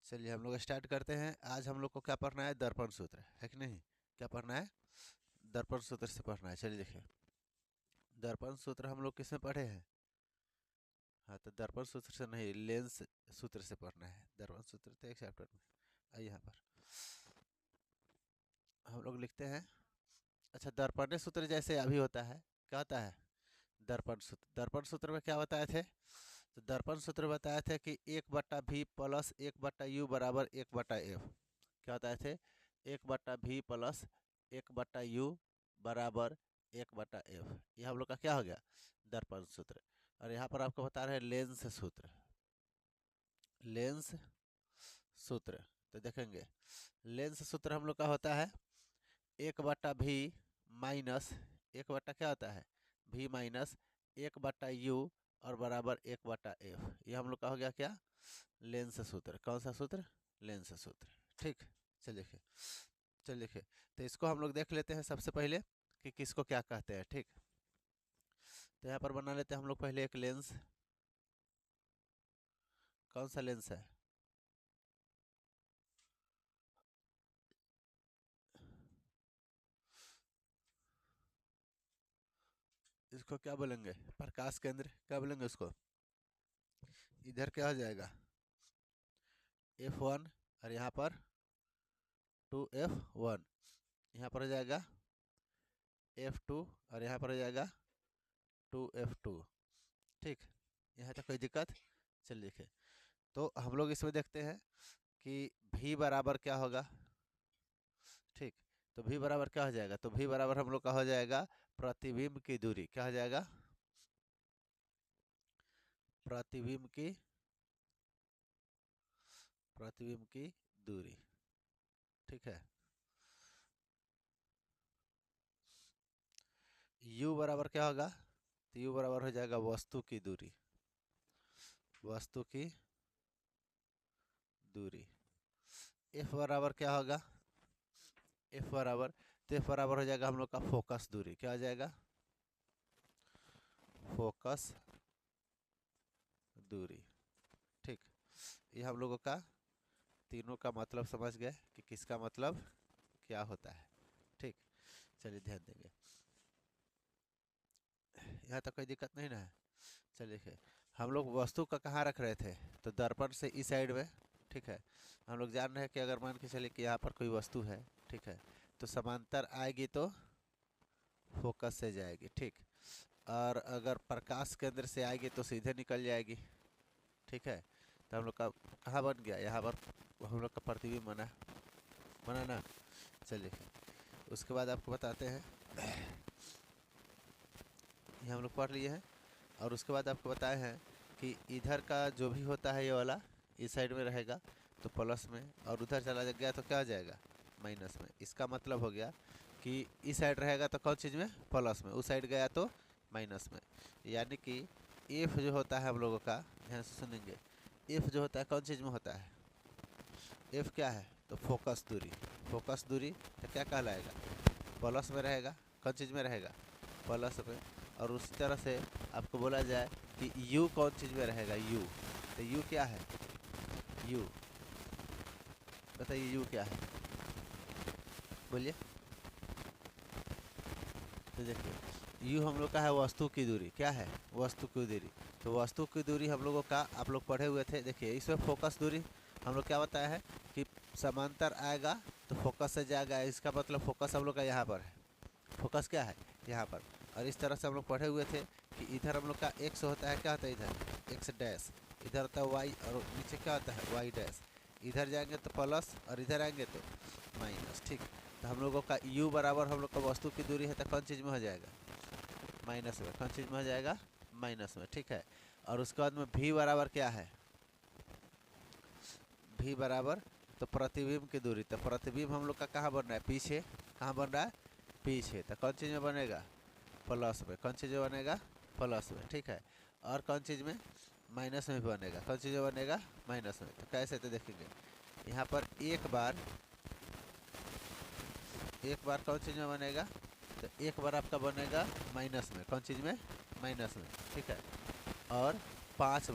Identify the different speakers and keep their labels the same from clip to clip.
Speaker 1: चलिए हम लोग स्टार्ट करते हैं। आज हम लोग को क्या पढ़ना है, दर्पण सूत्र है कि नहीं। क्या पढ़ना है, दर्पण सूत्र से पढ़ना है। चलिए देखिए, दर्पण सूत्र हम लोग किसमें पढ़े हैं। हाँ, तो दर्पण सूत्र से नहीं, लेंस सूत्र से पढ़ना है। दर्पण सूत्र तो एक चैप्टर में। आइए यहाँ पर हम लोग लिखते हैं। अच्छा, दर्पण सूत्र जैसे अभी होता है, क्या होता है, दर्पण सूत्र। दर्पण सूत्र में क्या बताए थे, तो दर्पण सूत्र बताए थे कि 1/v प्लस 1/u बराबर 1/f। क्या बताए थे, 1/v प्लस 1/u बराबर 1/f। ये हम लोग का क्या हो गया, दर्पण सूत्र। और यहाँ पर आपको बता रहे हैं लेंस सूत्र। लेंस सूत्र तो देखेंगे, लेंस सूत्र हम लोग का होता है 1/v माइनस 1 क्या होता है, v माइनस 1/u और बराबर 1/f। ये हम लोग का हो गया क्या, लेंस सूत्र। कौन सा सूत्र, लेंस सूत्र। ठीक, चलिए देखिए, चलिए देखिए, तो इसको हम लोग देख लेते हैं सबसे पहले कि किसको क्या कहते हैं। ठीक, तो यहाँ पर बना लेते हैं हम लोग पहले एक लेंस। कौन सा लेंस है, इसको क्या बोलेंगे, प्रकाश केंद्र। क्या बोलेंगे उसको, इधर क्या हो जाएगा, F1 और यहाँ पर 2F1। यहाँ पर हो जाएगा F2 और यहाँ पर हो जाएगा 2F2। ठीक, यहाँ तक कोई दिक्कत। चलिए देखिए, तो हम लोग इसमें देखते हैं कि v बराबर क्या होगा। ठीक, तो v बराबर क्या हो जाएगा, तो v बराबर हम लोग का हो जाएगा प्रतिबिंब की दूरी। क्या हो जाएगा, प्रतिबिंब की दूरी। ठीक है, u बराबर क्या होगा, तो u बराबर हो जाएगा वस्तु की दूरी। वस्तु की दूरी। f बराबर क्या होगा, f बराबर, तो f बराबर हो जाएगा हम लोग का फोकस दूरी। क्या हो जाएगा, फोकस दूरी। ठीक, ये हम लोगों का तीनों का मतलब समझ गए कि किसका मतलब क्या होता है। ठीक, चलिए ध्यान देंगे, यहाँ तक कोई दिक्कत नहीं ना है। चलिए देखिए, हम लोग वस्तु का कहाँ रख रहे थे, तो दर्पण से इस साइड में। ठीक है, हम लोग जान रहे हैं कि अगर मान के चलिए कि यहाँ पर कोई वस्तु है, ठीक है, तो समांतर आएगी तो फोकस से जाएगी। ठीक, और अगर प्रकाश केंद्र से आएगी तो सीधे निकल जाएगी। ठीक है, तो हम लोग का कहाँ बन गया, यहाँ पर हम लोग का प्रतिबिंब बना, बना ना। चलिए, उसके बाद आपको बताते हैं, ये हम लोग पढ़ लिए हैं। और उसके बाद आपको बताए हैं कि इधर का जो भी होता है ये वाला इस साइड में रहेगा तो प्लस में, और उधर चला गया तो क्या हो जाएगा, माइनस में। इसका मतलब हो गया कि इस साइड रहेगा तो कौन चीज़ में, प्लस में, उस साइड गया तो माइनस में। यानी कि एफ जो होता है हम लोगों का, ध्यान से सुनेंगे, एफ जो होता है कौन चीज़ में होता है, एफ क्या है, तो फोकस दूरी। फोकस दूरी तो क्या कहलाएगा, प्लस में रहेगा। कौन चीज़ में रहेगा, प्लस में। और उसी तरह से आपको बोला जाए कि u कौन चीज़ में रहेगा, u, तो u क्या है, u बताइए, u क्या है, बोलिए। तो देखिए, u हम लोग का है वस्तु की दूरी। क्या है, वस्तु की दूरी। तो वस्तु की दूरी हम लोगों का आप लोग पढ़े हुए थे। देखिए, इसमें फोकस दूरी हम लोग क्या बताया है कि समांतर आएगा तो फोकस से जाएगा। इसका मतलब फोकस हम लोग का यहाँ पर है। फोकस क्या है, यहाँ पर। और इस तरह से हम लोग पढ़े हुए थे कि इधर हम लोग का x होता है, क्या होता है इधर, x डैश, इधर होता है y, और नीचे क्या होता है, y डैश। इधर जाएंगे तो प्लस और इधर आएंगे तो माइनस। ठीक, तो हम लोगों का u बराबर हम लोग का वस्तु की दूरी है तो कौन चीज़ में हो जाएगा, माइनस में। कौन चीज़ में हो जाएगा, माइनस में। ठीक है, और उसके बाद में v बराबर क्या है, v बराबर तो प्रतिबिंब की दूरी। तो प्रतिबिंब हम लोग का कहाँ बन रहा है, पीछे। कहाँ बन रहा है, पीछे। तो कौन चीज़ में बनेगा, प्लस में। कौन चीज़ में बनेगा, प्लस में। ठीक है, और कौन चीज़ में, माइनस में भी बनेगा। कौन चीज़ में बनेगा, माइनस में। तो कैसे, तो देखेंगे यहाँ पर एक बार कौन चीज़ में बनेगा, तो एक बार आपका बनेगा माइनस में। कौन चीज़ में, माइनस में। ठीक है, और 5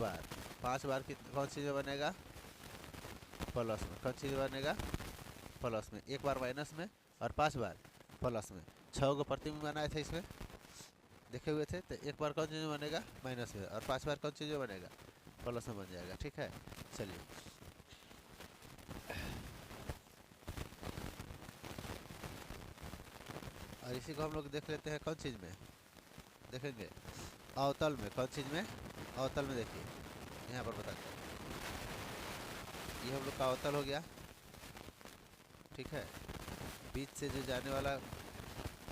Speaker 1: बार की कौन चीज़ में बनेगा, प्लस में। कौन चीज़ बनेगा? प्लस में। एक बार माइनस में और 5 बार प्लस में। 6 को प्रतिबिंब बनाए थे इसमें, देखे हुए थे। तो एक बार कौन चीज़ में बनेगा? माइनस में, और 5 बार कौन चीज़ में बनेगा? प्लस में बन जाएगा। ठीक है, चलिए और इसी को हम लोग देख लेते हैं कौन चीज़ में देखेंगे? अवतल में। कौन चीज़ में? अवतल में। देखिए यहाँ पर बताते हैं, ये हम लोग का अवतल हो गया। ठीक है, बीच से जो जाने वाला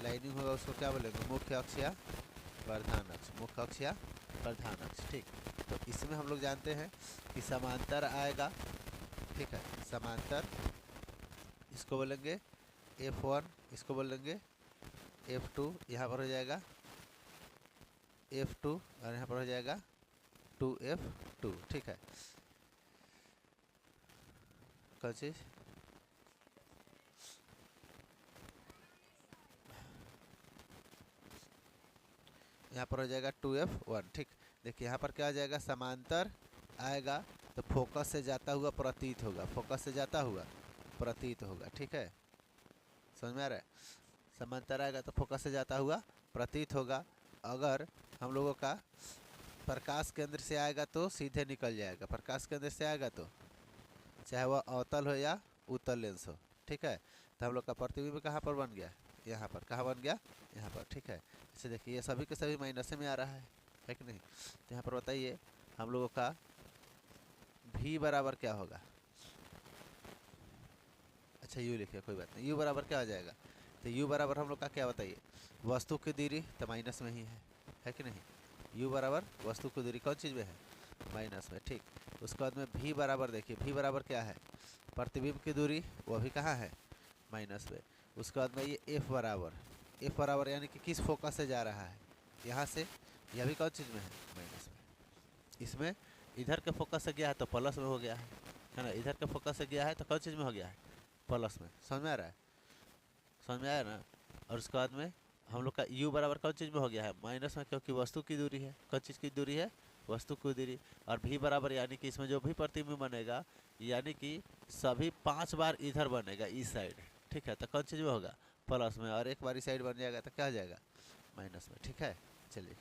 Speaker 1: लाइनिंग होगा उसको क्या बोलेंगे? मुख्य अक्ष या प्रधान अक्ष। मुख्य अक्ष या प्रधान अक्ष। ठीक, तो इसमें हम लोग जानते हैं कि समांतर आएगा। ठीक है, समांतर, इसको बोलेंगे F1, इसको बोलेंगे F2, यहाँ पर हो जाएगा F2 और यहाँ पर हो जाएगा 2F2। ठीक है, कौन चीज़? यहाँ पर हो जाएगा 2F1। ठीक, देखिए यहाँ पर क्या आ जाएगा? समांतर आएगा तो फोकस से जाता हुआ प्रतीत होगा। फोकस से जाता हुआ प्रतीत होगा। ठीक है, समझ में आ रहा है? समांतर आएगा तो फोकस से जाता हुआ प्रतीत होगा। अगर हम लोगों का प्रकाश केंद्र से आएगा तो सीधे निकल जाएगा। प्रकाश केंद्र से आएगा तो चाहे वह अवतल हो या उत्तल लेंस हो। ठीक है, तो हम लोग का प्रतिबिंब कहाँ पर बन गया? यहाँ पर। कहाँ बन गया? यहाँ पर। ठीक है, इसे देखिए ये सभी के सभी माइनस में आ रहा है कि नहीं? तो यहाँ पर बताइए हम लोगों का भी बराबर क्या होगा? अच्छा यू लिखिए, कोई बात नहीं। यू बराबर क्या हो जाएगा? तो यू बराबर हम लोग का क्या बताइए? वस्तु की दूरी तो माइनस में ही है कि नहीं? यू बराबर वस्तु की दूरी कौन चीज़ में है? माइनस में। ठीक, उसके बाद में भी बराबर, देखिए भी बराबर क्या है? प्रतिबिंब की दूरी, वो भी कहाँ है? माइनस में। उसके बाद में ये एफ बराबर यानी कि किस फोकस से जा रहा है? यहाँ से। यह भी कौन चीज़ में है? माइनस में। इसमें इधर के फोकस से गया है तो प्लस में हो गया है ना? इधर के फोकस से गया है तो कौन चीज़ में हो गया है? प्लस में। समझ में आ रहा है? समझ में आया ना? और उसके बाद में हम लोग का u बराबर कौन चीज़ में हो गया है? माइनस में, क्योंकि वस्तु की दूरी है। कौन चीज़ की दूरी है? वस्तु की दूरी। और v बराबर यानी कि इसमें जो भी प्रतिबिंब बनेगा यानी कि सभी 5 बार इधर बनेगा, इस साइड। ठीक है, तो कौन चीज़ में होगा? प्लस में। और एक बार इस साइड बन जाएगा तो क्या हो जाएगा? माइनस में। ठीक है, चलिए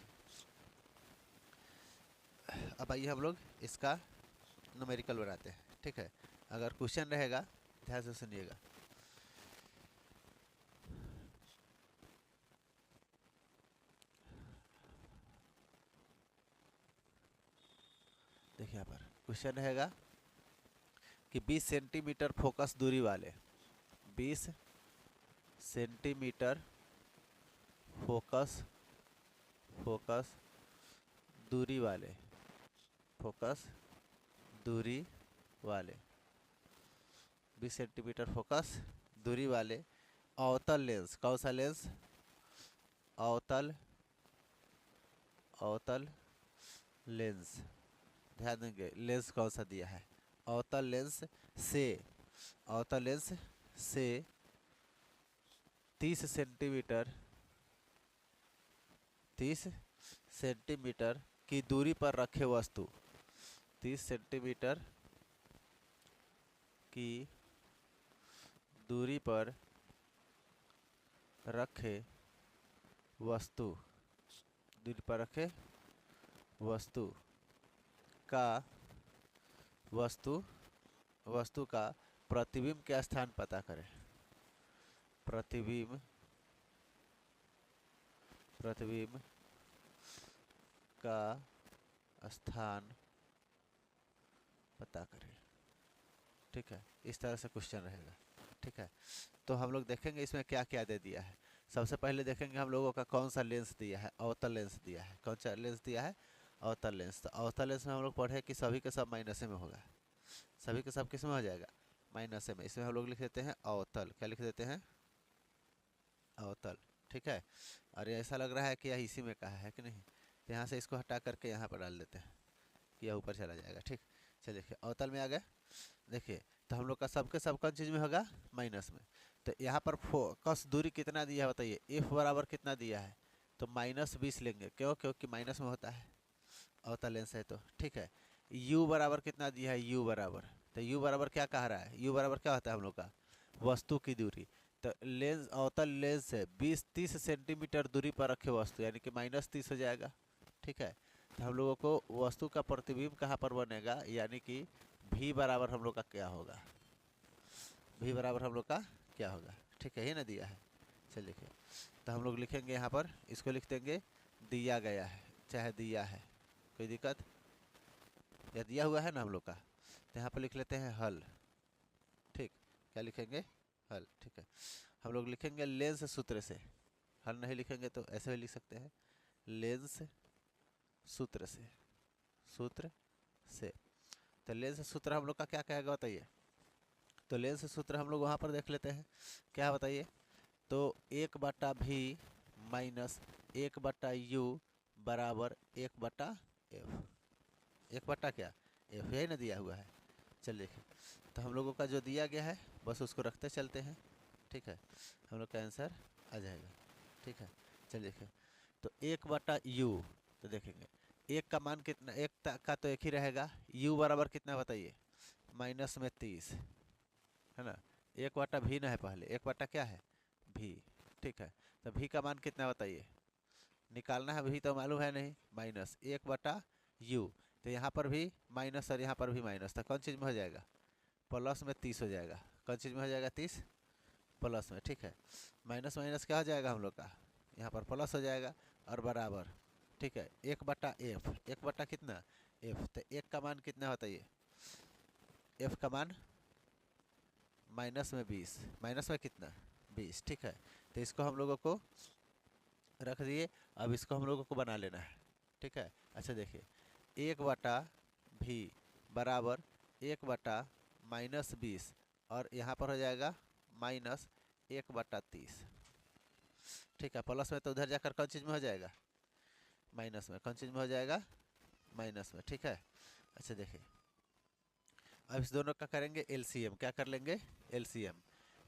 Speaker 1: अब आइए हम लोग इसका न्यूमेरिकल बनाते हैं। ठीक है, अगर क्वेश्चन रहेगा ध्यान से सुनिएगा। देखिए यहाँ पर क्वेश्चन रहेगा कि 20 सेंटीमीटर फोकस दूरी वाले, 20 सेंटीमीटर फोकस दूरी वाले, फोकस दूरी वाले 20 सेंटीमीटर फोकस दूरी वाले अवतल लेंस। कौन सा लेंस? अवतल लेंस। ध्यान देंगे लेंस कौन सा दिया है? अवतल लेंस से, अवतल लेंस से 30 सेंटीमीटर की दूरी पर रखे वस्तु, 30 सेंटीमीटर की दूरी पर रखे वस्तु, दूरी पर रखे वस्तु का वस्तु का प्रतिबिंब का स्थान पता करें। प्रतिबिंब का स्थान पता करें। ठीक है, इस तरह से क्वेश्चन रहेगा। ठीक है, तो हम लोग देखेंगे इसमें क्या क्या दे दिया है। सबसे पहले देखेंगे हम लोगों का कौन सा लेंस दिया है? अवतल लेंस दिया है। कौन सा लेंस दिया है? अवतल लेंस। तो अवतल लेंस में हम लोग पढ़े कि सभी के सब माइनस में होगा। सभी के सब किस में हो जाएगा? माइनस में। इसमें हम लोग लिख देते हैं अवतल। क्या लिख देते हैं? अवतल। ठीक है, और ये ऐसा लग रहा है कि यह इसी में कहा है कि नहीं? तो यहाँ से इसको हटा करके यहाँ पर डाल देते हैं कि यह ऊपर चला जाएगा। ठीक, चलिए देखिए अवतल में आ गए। देखिए तो हम लोग का सबके सब कौन चीज़ में होगा? माइनस में। तो यहाँ पर फोकस दूरी कितना दिया है बताइए? एफ बराबर कितना दिया है? तो -20 लेंगे। क्यों? क्योंकि माइनस में होता है, अवतल लेंस है तो। ठीक है, यू बराबर कितना दिया है? यू बराबर तो u बराबर क्या कह रहा है, u बराबर क्या होता है हम लोग का, वस्तु की दूरी। तो लेंस अवतल लेंस से 20-30 सेंटीमीटर दूरी पर रखे वस्तु, यानी कि -30 हो जाएगा। ठीक है, तो हम लोगों को वस्तु का प्रतिबिंब कहाँ पर बनेगा, यानी कि v बराबर हम लोग का क्या होगा, v बराबर हम लोग का क्या होगा। ठीक है, ये ना दिया है। चलिए लिखिए, तो हम लोग लिखेंगे यहाँ पर, इसको लिख देंगे दिया गया है, चाहे दिया है, कोई दिक्कत, या दिया हुआ है ना हम लोग का, तो यहाँ पर लिख लेते हैं हल। ठीक, क्या लिखेंगे, हल। ठीक है, हम लोग लिखेंगे लेंस सूत्र से, हल नहीं लिखेंगे तो ऐसे भी लिख सकते हैं, लेंस सूत्र से, सूत्र से। तो लेंस सूत्र हम लोग का क्या कहेगा बताइए, तो लेंस सूत्र हम लोग वहाँ पर देख लेते हैं, क्या बताइए, तो 1/v माइनस 1/u बराबर 1/f, 1/ क्या, f यही ना दिया हुआ है। चलिए देखिए, तो हम लोगों का जो दिया गया है बस उसको रखते चलते हैं। ठीक है, हम लोग का आंसर आ जाएगा। ठीक है, चलिए देखिए, तो 1/u, तो देखेंगे एक का मान कितना, एक का तो एक ही रहेगा, u बराबर कितना बताइए, -30, है ना, 1/v ना है पहले, 1/ क्या है, v। ठीक है, तो v का मान कितना बताइए, निकालना है, v तो मालूम है नहीं, -1/u, तो यहाँ पर भी माइनस और यहाँ पर भी माइनस, तो कौन चीज़ में हो जाएगा, प्लस में 30 हो जाएगा। कौन चीज़ में हो जाएगा, 30 प्लस में। ठीक है, माइनस माइनस क्या हो जाएगा हम लोग का, यहाँ पर प्लस हो जाएगा, और बराबर। ठीक है, 1/f, 1/ कितना, f, तो 1 का मान कितना बताइए, f का मान -20, माइनस में कितना, 20। ठीक है, तो इसको हम लोगों को रख दिए, अब इसको हम लोगों को बना लेना है। ठीक है, अच्छा देखिए, 1/v बराबर 1/-20, और यहाँ पर हो जाएगा -1/30। ठीक है, प्लस में तो उधर जाकर कौन चीज़ में हो जाएगा, माइनस में, कौन चीज़ में हो जाएगा, माइनस में। ठीक है, अच्छा देखिए, अब इस दोनों का करेंगे एलसीएम, क्या कर लेंगे, एलसीएम,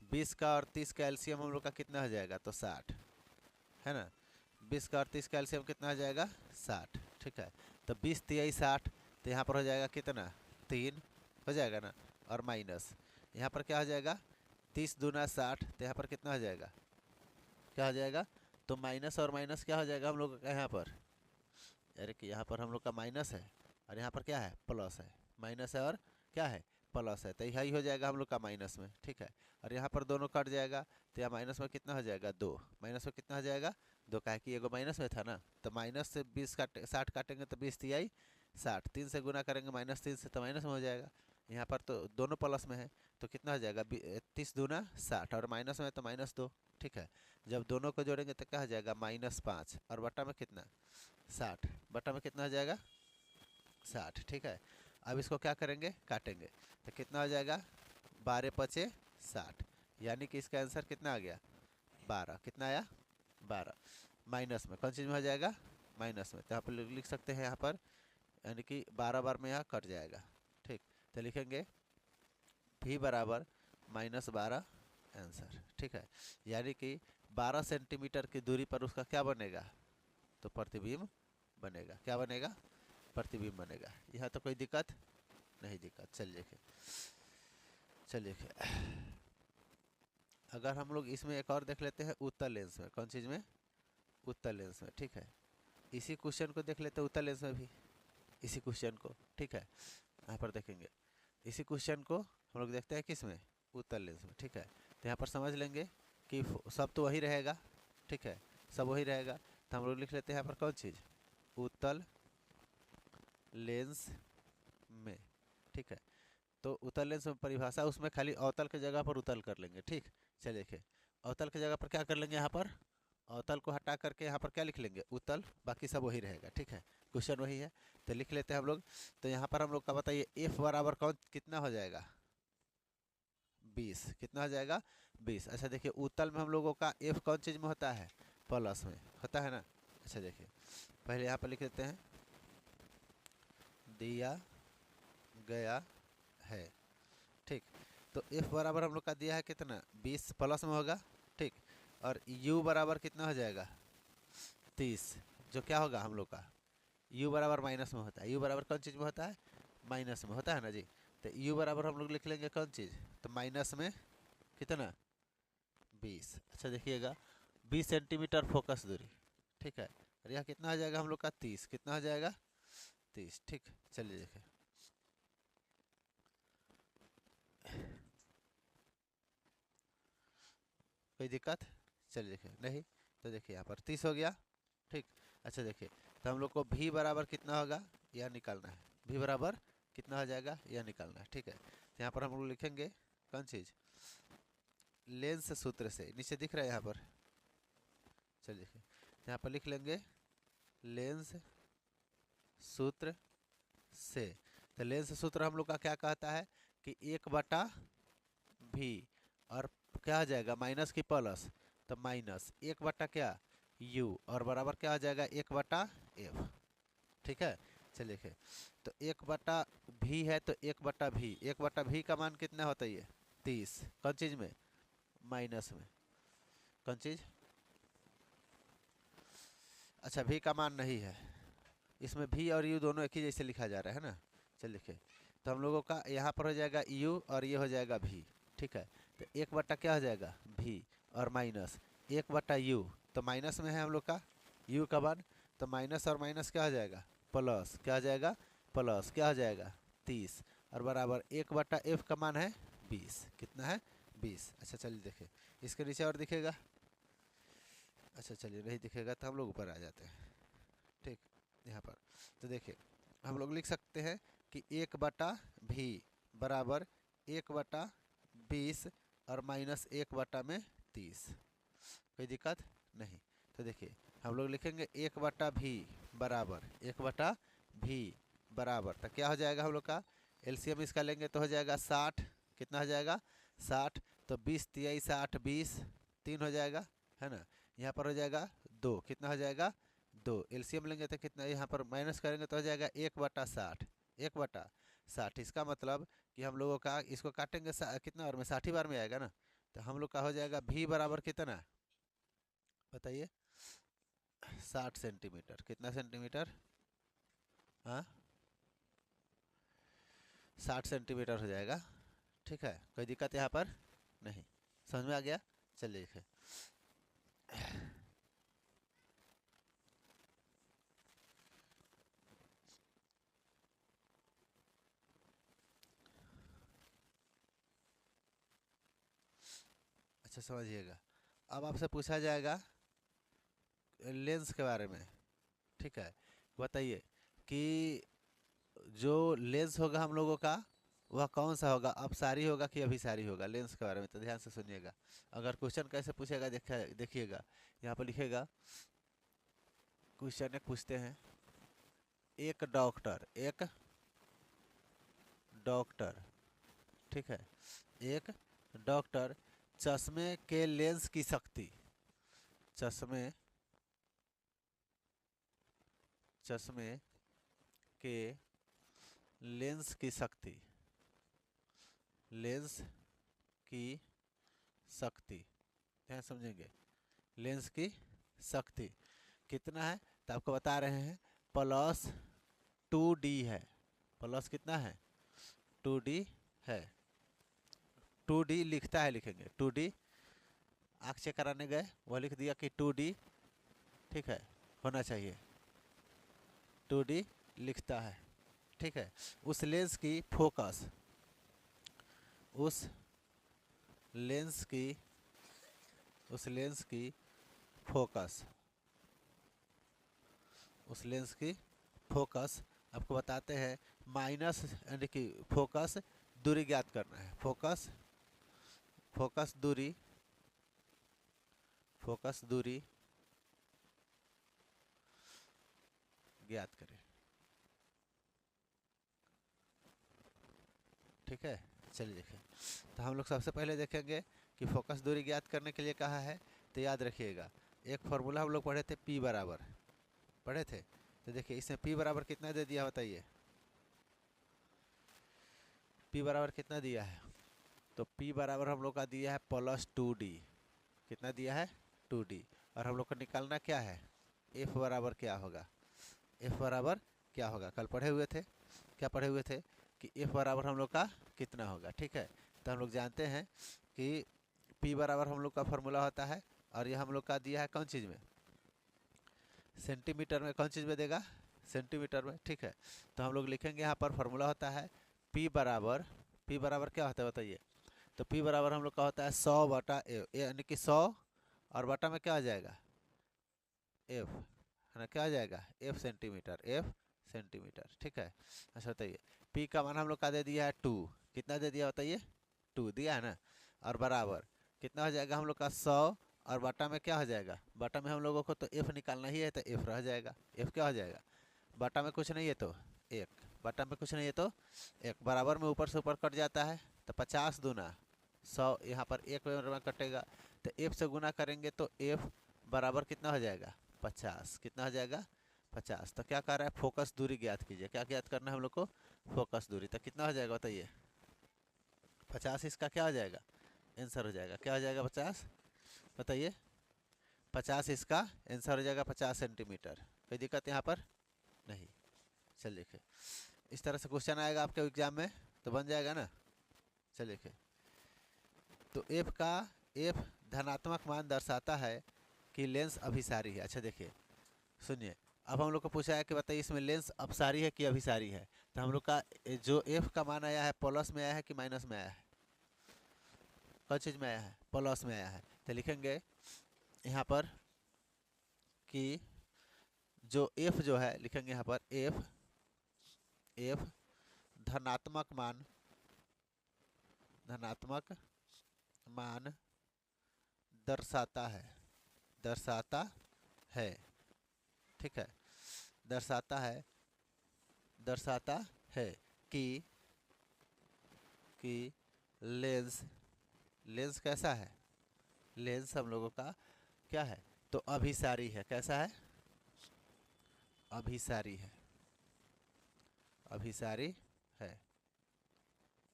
Speaker 1: 20 का और 30 का एलसीएम हम लोग का कितना हो जाएगा, तो 60, है ना, 20 का और 30 का एलसीएम कितना हो जाएगा, 60। ठीक है, तो 20 तिहाई 60, तो यहाँ पर हो जाएगा कितना, 3 हो जाएगा ना, और माइनस यहाँ पर क्या हो जाएगा, 30 दूना 60, तो यहाँ पर कितना हो जाएगा, क्या हो जाएगा, तो माइनस और माइनस क्या हो जाएगा हम लोग का यहाँ पर, अरे कि यहाँ पर हम लोग का माइनस है, और यहाँ पर क्या है, प्लस है, माइनस है और क्या है, प्लस है, तो यही हो जाएगा हम लोग का माइनस में। ठीक है, और यहाँ पर दोनों कट जाएगा, तो यहाँ माइनस में कितना हो जाएगा, 2, माइनस में कितना हो जाएगा, 2, का है कि एगो माइनस में था ना, तो माइनस से 20 काटे 60 काटेंगे तो 20 तिहाई 60, 3 से गुना करेंगे -3 से, तो माइनस में हो जाएगा। यहाँ पर तो दोनों प्लस में है, तो कितना हो जाएगा, 30 दूना 60, और माइनस में तो -2। ठीक है, जब दोनों को जोड़ेंगे तो क्या हो जाएगा, -5, और बटा में कितना, 60, बटा में कितना हो जाएगा, 60। ठीक है, अब इसको क्या करेंगे, काटेंगे, तो कितना हो जाएगा, 12×5 = 60, यानी कि इसका आंसर कितना आ गया, 12। कितना आया, 12, माइनस में, कौन चीज़ में हो जाएगा, माइनस में, तो यहाँ पर लिख सकते हैं, यहाँ पर यानी कि 12 बार में यहाँ कट जाएगा। ठीक, तो लिखेंगे v बराबर -12 आंसर। ठीक है, यानी कि 12 सेंटीमीटर की दूरी पर उसका क्या बनेगा, तो प्रतिबिंब बनेगा, क्या बनेगा, प्रतिबिंब बनेगा। यहाँ तो कोई दिक्कत नहीं, दिक्कत। चलिए देखिए, चलिए अगर हम लोग इसमें एक और देख लेते हैं, उत्तल लेंस में, कौन चीज़ में, उत्तल लेंस में। ठीक है, इसी क्वेश्चन को देख लेते हैं उत्तल लेंस में भी, इसी क्वेश्चन को। ठीक है, यहाँ पर देखेंगे, इसी क्वेश्चन को हम लोग देखते हैं किस में, उत्तल लेंस में। ठीक है, तो यहाँ पर समझ लेंगे कि सब तो वही रहेगा। ठीक है, सब वही रहेगा, तो हम लोग लिख लेते हैं यहाँ पर कौन चीज़, उत्तल लेंस में। ठीक है, तो उत्तल लेंस में परिभाषा, उसमें खाली अवतल के जगह पर उत्तल कर लेंगे। ठीक, चलिए देखिए, अवतल के जगह पर क्या कर लेंगे, यहाँ पर अवतल को हटा करके यहाँ पर क्या लिख लेंगे, उत्तल, बाकी सब वही रहेगा। ठीक है, क्वेश्चन वही है, तो लिख लेते हैं हम लोग। तो यहाँ पर हम लोग का बताइए, एफ बराबर कौन कितना हो जाएगा, 20, कितना हो जाएगा, 20। अच्छा देखिए, उत्तल में हम लोगों का एफ कौन चीज़ में होता है, प्लस में होता है ना। अच्छा देखिए, पहले यहाँ पर लिख लेते हैं, दिया गया है। ठीक, तो f बराबर हम लोग का दिया है कितना, 20 प्लस में होगा। ठीक, और u बराबर कितना हो जाएगा, 30, जो क्या होगा हम लोग का, u बराबर माइनस में होता है। u बराबर कौन चीज़ में होता है, माइनस में होता है ना जी। तो u बराबर हम लोग लिख लेंगे कौन चीज़, तो माइनस में कितना 20। अच्छा देखिएगा 20 सेंटीमीटर फोकस दूरी, ठीक है, और यह कितना हो जाएगा हम लोग का 30, कितना हो जाएगा 30, ठीक। चलिए देखें, कोई दिक्कत, चलिए देखें नहीं, तो देखिए यहाँ पर 30 हो गया, ठीक। अच्छा देखिए, तो हम लोग को v बराबर कितना होगा यह निकालना है, v बराबर कितना हो जाएगा यह निकालना है, ठीक है। तो यहाँ पर हम लोग लिखेंगे कौन चीज़, लेंस सूत्र से, नीचे दिख रहा है यहाँ पर, चलिए देखिए यहाँ पर लिख लेंगे लेंस सूत्र से। तो लेंस सूत्र हम लोग का क्या कहता है कि 1/v, और क्या हो जाएगा माइनस की प्लस, तो माइनस 1/ क्या u, और बराबर क्या हो जाएगा 1/f, ठीक है। चलिए देखिए, तो 1/v है, तो 1/v, 1/v का मान कितना होता है ये 30, कौन चीज़ में माइनस में, कौन चीज़, अच्छा v का मान नहीं है, इसमें v और u दोनों एक ही जैसे लिखा जा रहा है ना। चलिए देखिए, तो हम लोगों का यहाँ पर हो जाएगा u और ये हो जाएगा v, ठीक है। तो 1/ क्या हो जाएगा v, और माइनस 1/u, तो माइनस में है हम लोग का u का मान, तो माइनस और माइनस क्या हो जाएगा प्लस, क्या हो जाएगा प्लस, क्या हो जाएगा 30, और बराबर 1/f का मान है 20, कितना है 20। अच्छा चलिए देखिए, इसके नीचे और दिखेगा, अच्छा चलिए नहीं दिखेगा तो हम लोग ऊपर आ जाते हैं, ठीक। यहाँ पर तो देखिए हम लोग लिख सकते हैं कि 1/v बराबर 1/20 और माइनस 1/30, कोई दिक्कत नहीं। तो देखिए हम लोग लिखेंगे 1/v बराबर 1/v बराबर, तो क्या हो जाएगा हम लोग का एलसीएम इसका लेंगे तो हो जाएगा 60, कितना हो जाएगा 60, तो 20 × 60 20, 3 हो जाएगा, है ना। यहाँ पर हो जाएगा 2, कितना हो जाएगा 2, एलसीएम लेंगे तो कितना, यहाँ पर माइनस करेंगे तो हो जाएगा 1/60, 1/60, इसका मतलब कि हम लोगों का इसको काटेंगे कितना बार में 60 बार में आएगा ना, तो हम लोग का हो जाएगा v बराबर कितना बताइए 60 सेंटीमीटर, कितना सेंटीमीटर, हाँ 60 सेंटीमीटर हो जाएगा, ठीक है। कोई दिक्कत यहाँ पर नहीं, समझ में आ गया। चलिए देखिए, अच्छा समझिएगा, अब आपसे पूछा जाएगा लेंस के बारे में, ठीक है। बताइए कि जो लेंस होगा हम लोगों का वह कौन सा होगा, अपसारी होगा कि अभिसारी होगा, लेंस के बारे में तो ध्यान से सुनिएगा। अगर क्वेश्चन कैसे पूछेगा देखिएगा, यहाँ पर लिखेगा क्वेश्चन एक पूछते हैं, एक डॉक्टर, ठीक है, एक डॉक्टर चश्मे के लेंस की शक्ति, चश्मे के लेंस की शक्ति, लेंस की शक्ति, ध्यान समझेंगे, लेंस की शक्ति कितना है, तो आपको बता रहे हैं +2D है, प्लस कितना है 2D है, 2D लिखता है, लिखेंगे 2D, आँख चेक कराने गए वह लिख दिया कि 2D, ठीक है, होना चाहिए 2D लिखता है, ठीक है। उस लेंस की फोकस, उस लेंस की उस लेंस की फोकस उस लेंस की फोकस आपको बताते हैं माइनस, यानी कि फोकस दूरी ज्ञात करना है, फोकस दूरी ज्ञात करें, ठीक है। चलिए देखिए, तो हम लोग सबसे पहले देखेंगे कि फोकस दूरी ज्ञात करने के लिए कहा है, तो याद रखिएगा एक फॉर्मूला हम लोग पढ़े थे P बराबर, पढ़े थे, तो देखिए इसमें P बराबर कितना दे दिया बताइए, P बराबर कितना दिया है, तो P बराबर हम लोग का दिया है +2D, कितना दिया है 2D, और हम लोग को निकालना क्या है F बराबर क्या होगा, F बराबर क्या होगा, कल पढ़े हुए थे, क्या पढ़े हुए थे कि एफ बराबर हम लोग का कितना होगा। ठीक है, तो हम लोग जानते हैं कि पी बराबर हम लोग का फॉर्मूला होता है, और ये हम लोग का दिया है कौन चीज़ में, सेंटीमीटर में। कौन चीज़ में देगा, सेंटीमीटर में। ठीक है, तो हम लोग लिखेंगे यहाँ पर फॉर्मूला होता है पी बराबर क्या होता है बताइए। तो पी बराबर हम लोग का होता है 100 बटा ए, यानी कि 100 और बटा में क्या आ जाएगा, एफ, है ना, क्या आ जाएगा, एफ सेंटीमीटर। ठीक है, अच्छा बताइए, पी का मान हम लोग का दे दिया है 2, कितना दे दिया बताइए, 2 दिया है ना, और बराबर कितना हो जाएगा हम लोग का 100, और बटा में क्या हो जाएगा, बटा में हम लोगों को तो एफ निकालना ही है, तो एफ रह जाएगा। एफ क्या हो जाएगा, बटा में कुछ नहीं है तो एक, बटा में कुछ नहीं है तो एक, बराबर में ऊपर से ऊपर कट जाता है, तो 50 दूना 100, यहाँ पर एक में कटेगा, तो एफ से गुना करेंगे तो एफ बराबर कितना हो जाएगा, 50। कितना हो जाएगा, 50। तो क्या कर रहा है, फोकस दूरी ज्ञात कीजिए। क्या ज्ञात करना है हम लोग को, फोकस दूरी। तो कितना हो जाएगा बताइए, 50 इसका क्या हो जाएगा, आंसर हो जाएगा। क्या हो जाएगा 50 बताइए, 50 इसका आंसर हो जाएगा, 50 सेंटीमीटर। कोई दिक्कत यहाँ पर नहीं। चल लिखे, इस तरह से क्वेश्चन आएगा आपके एग्जाम में तो बन जाएगा ना। चल लिखे, तो एफ धनात्मक मान दर्शाता है कि लेंस अभिसारी है। अच्छा देखिए, सुनिए, अब हम लोग को पूछा है कि बताइए इसमें लेंस अपसारी है कि अभिसारी है। तो हम लोग का जो एफ का मान आया है प्लस में आया है कि माइनस में आया है, कौन चीज़ में आया है, प्लस में आया है। तो लिखेंगे यहाँ पर कि जो एफ जो है, लिखेंगे यहाँ पर एफ धनात्मक मान दर्शाता है। ठीक है, दर्शाता है कि लेंस कैसा है, लेंस हम लोगों का क्या है, तो अभिसारी है। कैसा है, अभिसारी है।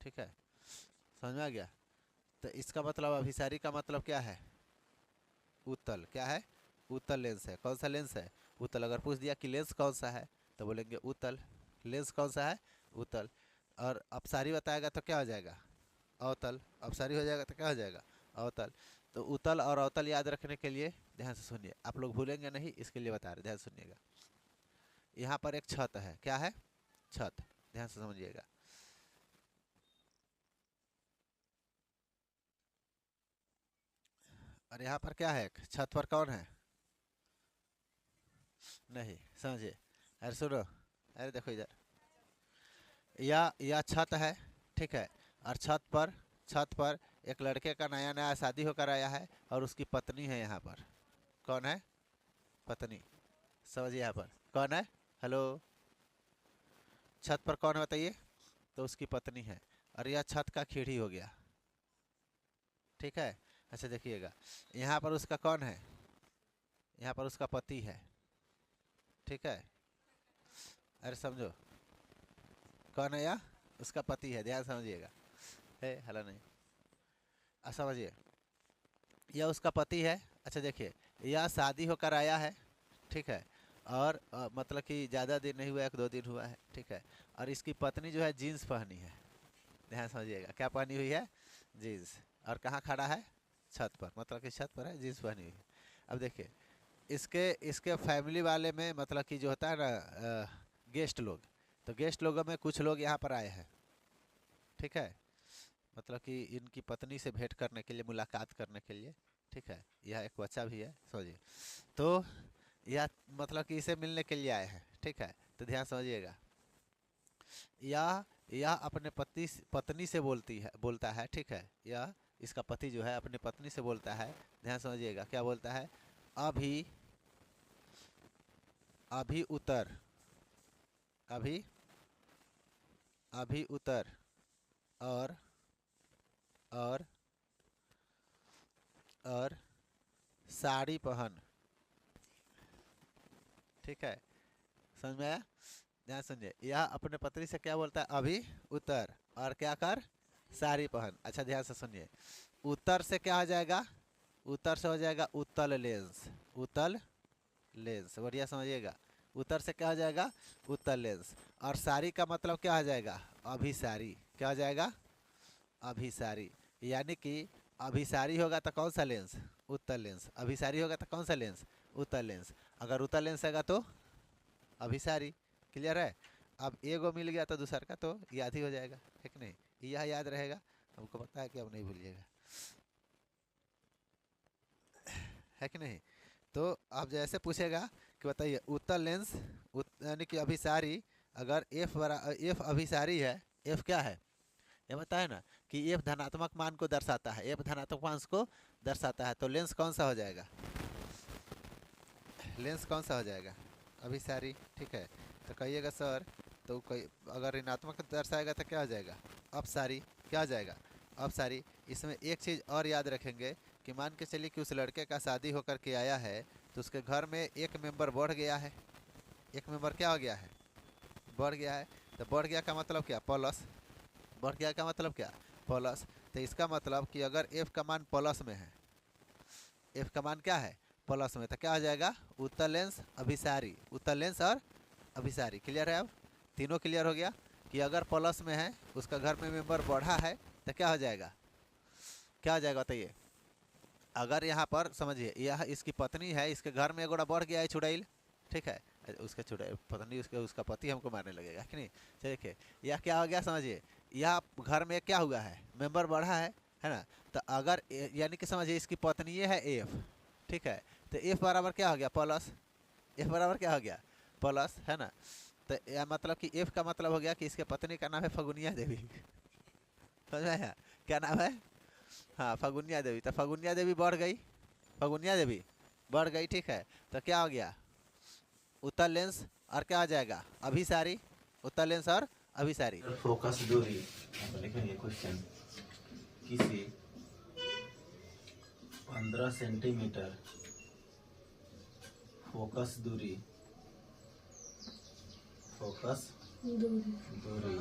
Speaker 1: ठीक है, समझ में आ गया। तो इसका मतलब अभिसारी का मतलब क्या है, उत्तल। क्या है, उत्तल लेंस है। कौन सा लेंस है, उत्तल। अगर पूछ दिया कि लेंस कौन सा है तो बोलेंगे उत्तल। लेंस कौन सा है, उत्तल। और अपसारी बताएगा तो क्या हो जाएगा, अवतल। अपसारी हो जाएगा तो क्या हो जाएगा, अवतल। तो उत्तल और अवतल याद रखने के लिए ध्यान से सुनिए, आप लोग भूलेंगे नहीं, इसके लिए बता रहे, ध्यान सुनिएगा। यहाँ पर एक छत है, क्या है, छत, ध्यान से समझिएगा। और यहाँ पर क्या है, छत पर कौन है, नहीं समझिए, अरे सुनो, अरे देखो इधर, या छत है। ठीक है, और छत पर एक लड़के का नया नया शादी होकर आया है, और उसकी पत्नी है यहाँ पर। कौन है, पत्नी। समझिए यहाँ पर कौन है, हेलो, छत पर कौन है बताइए, तो उसकी पत्नी है, और यह छत का खिड़की हो गया। ठीक है, अच्छा देखिएगा, यहाँ पर उसका कौन है, यहाँ पर उसका पति है। ठीक है, अरे समझो, कौन है, या उसका पति है, ध्यान समझिएगा, है हला नहीं, समझिए, यह उसका पति है। अच्छा देखिए, यह शादी होकर आया है। ठीक है, और मतलब कि ज़्यादा दिन नहीं हुआ, 1-2 दिन हुआ है। ठीक है, और इसकी पत्नी जो है जीन्स पहनी है, ध्यान समझिएगा, क्या पहनी हुई है, जीन्स। और कहाँ खड़ा है, छत पर, मतलब कि छत पर है, जीन्स पहनी हुई है। अब देखिए, इसके फैमिली वाले में मतलब कि जो होता है ना गेस्ट लोग, तो गेस्ट लोगों में कुछ लोग यहाँ पर आए हैं। ठीक है, मतलब कि इनकी पत्नी से भेंट करने के लिए, मुलाकात करने के लिए। ठीक है, यह एक बच्चा भी है, समझिए। तो यह मतलब कि इसे मिलने के लिए आए हैं। ठीक है, तो ध्यान समझिएगा, यह अपने पत्नी से बोलता है। ठीक है, यह इसका पति जो है अपनी पत्नी से बोलता है, ध्यान समझिएगा, क्या बोलता है, अभी अभी उतर, अभी अभी उतर, और और और साड़ी पहन। ठीक है, समझ में आया, ध्यान सुनिए, यह अपने पत्नी से क्या बोलता है, अभी उतर, और क्या कर, साड़ी पहन। अच्छा ध्यान से सुनिए, उत्तर से क्या हो जाएगा, उत्तर से हो जाएगा उत्तल लेंस, उत्तल लेंस, बढ़िया समझिएगा, उत्तर से क्या हो जाएगा, उत्तर लेंस। और सारी का मतलब क्या हो जाएगा, अभिसारी। क्या हो जाएगा, अभिसारी। यानी कि अभिसारी होगा तो कौन सा लेंस, उत्तर लेंस। अभिसारी होगा तो कौन सा लेंस, उत्तर लेंस। अगर उत्तर लेंस होगा तो अभिसारी। क्लियर है। अब एगो मिल गया तो दूसर का तो याद ही हो जाएगा, है कि नहीं। यह याद रहेगा, हमको पता है कि अब नहीं भूलिएगा, है कि नहीं। तो अब जैसे पूछेगा कि बताइए उत्तर लेंस यानी कि अभिसारी, अगर एफ अभिसारी है, एफ क्या है, ये बताए ना कि एफ धनात्मक मान को दर्शाता है, एफ धनात्मक मान को दर्शाता है, तो लेंस कौन सा हो जाएगा, लेंस कौन सा हो जाएगा, अभिसारी। ठीक है। तो कहिएगा सर, तो अगर ऋणात्मक दर्शाएगा तो क्या हो जाएगा, अपसारी। क्या हो जाएगा, अपसारी। इसमें एक चीज़ और याद रखेंगे कि मान के चलिए कि उस लड़के का शादी होकर के आया है, तो उसके घर में एक मेंबर बढ़ गया है, एक मेंबर क्या हो गया है, बढ़ गया है। तो बढ़ गया का मतलब क्या, प्लस। बढ़ गया का मतलब क्या, प्लस। तो इसका मतलब कि अगर एफ का मान प्लस में है, एफ का मान क्या है, प्लस में, तो क्या हो जाएगा, उत्तर लेंस अभिसारी। उत्तर लेंस और अभिसारी। क्लियर है। अब तीनों क्लियर हो गया कि अगर प्लस में है, उसका घर में मेंबर बढ़ा है, तो क्या हो जाएगा, क्या हो जाएगा बताइए। अगर यहाँ पर समझिए, यह इसकी पत्नी है, इसके घर में एगोड़ा बढ़ गया है चुड़ैल, ठीक है, उसका चुड़ैल पत्नी, उसका पति हमको मारने लगेगा कि नहीं। देखिए यह क्या हो गया, समझिए, यह घर में क्या हुआ है, मेंबर बढ़ा है ना। तो अगर यानी कि समझिए इसकी पत्नी ये है एफ, ठीक है, तो एफ बराबर क्या हो गया, प्लस। एफ बराबर क्या हो गया, प्लस, है ना। तो यह मतलब कि एफ का मतलब हो गया कि इसके पत्नी का नाम है फगुनिया देवी। समझ में आया, क्या नाम है, हाँ फगुनिया देवी। तो फगुनिया देवी बढ़ गई, फगुनिया देवी बढ़ गई, ठीक है। तो क्या हो गया, उत्तर लेंस और क्या आ जाएगा, अभिसारी। उत्तर लेंस और अभिसारी।
Speaker 2: फोकस दूरी लिखेंगे क्वेश्चन, किसी 15 सेंटीमीटर फोकस दूरी, फोकस दूरी,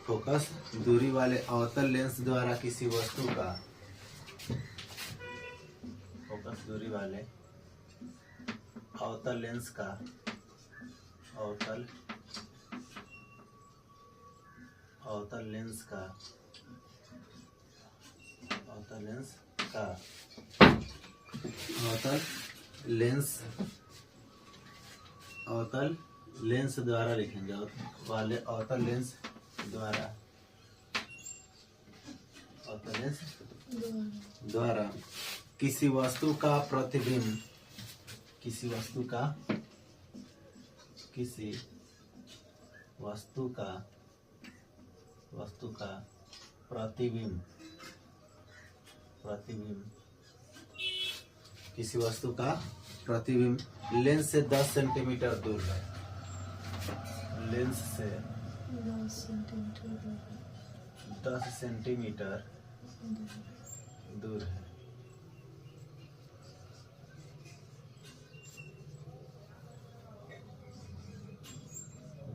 Speaker 2: फोकस दूरी वाले अवतल लेंस द्वारा किसी वस्तु का, फोकस दूरी वाले अवतल लेंस का, अवतल लेंस का, अवतल लेंस का, अवतल लेंस द्वारा लिखेंगे, वाले अवतल लेंस द्वारा, अवतल लेंस द्वारा किसी वस्तु का प्रतिबिंब, किसी वस्तु का, किसी वस्तु का, वस्तु का प्रतिबिंब, प्रतिबिंब, किसी वस्तु का प्रतिबिंब लेंस से 10 सेंटीमीटर दूर है, लेंस से 10 सेंटीमीटर दूर है।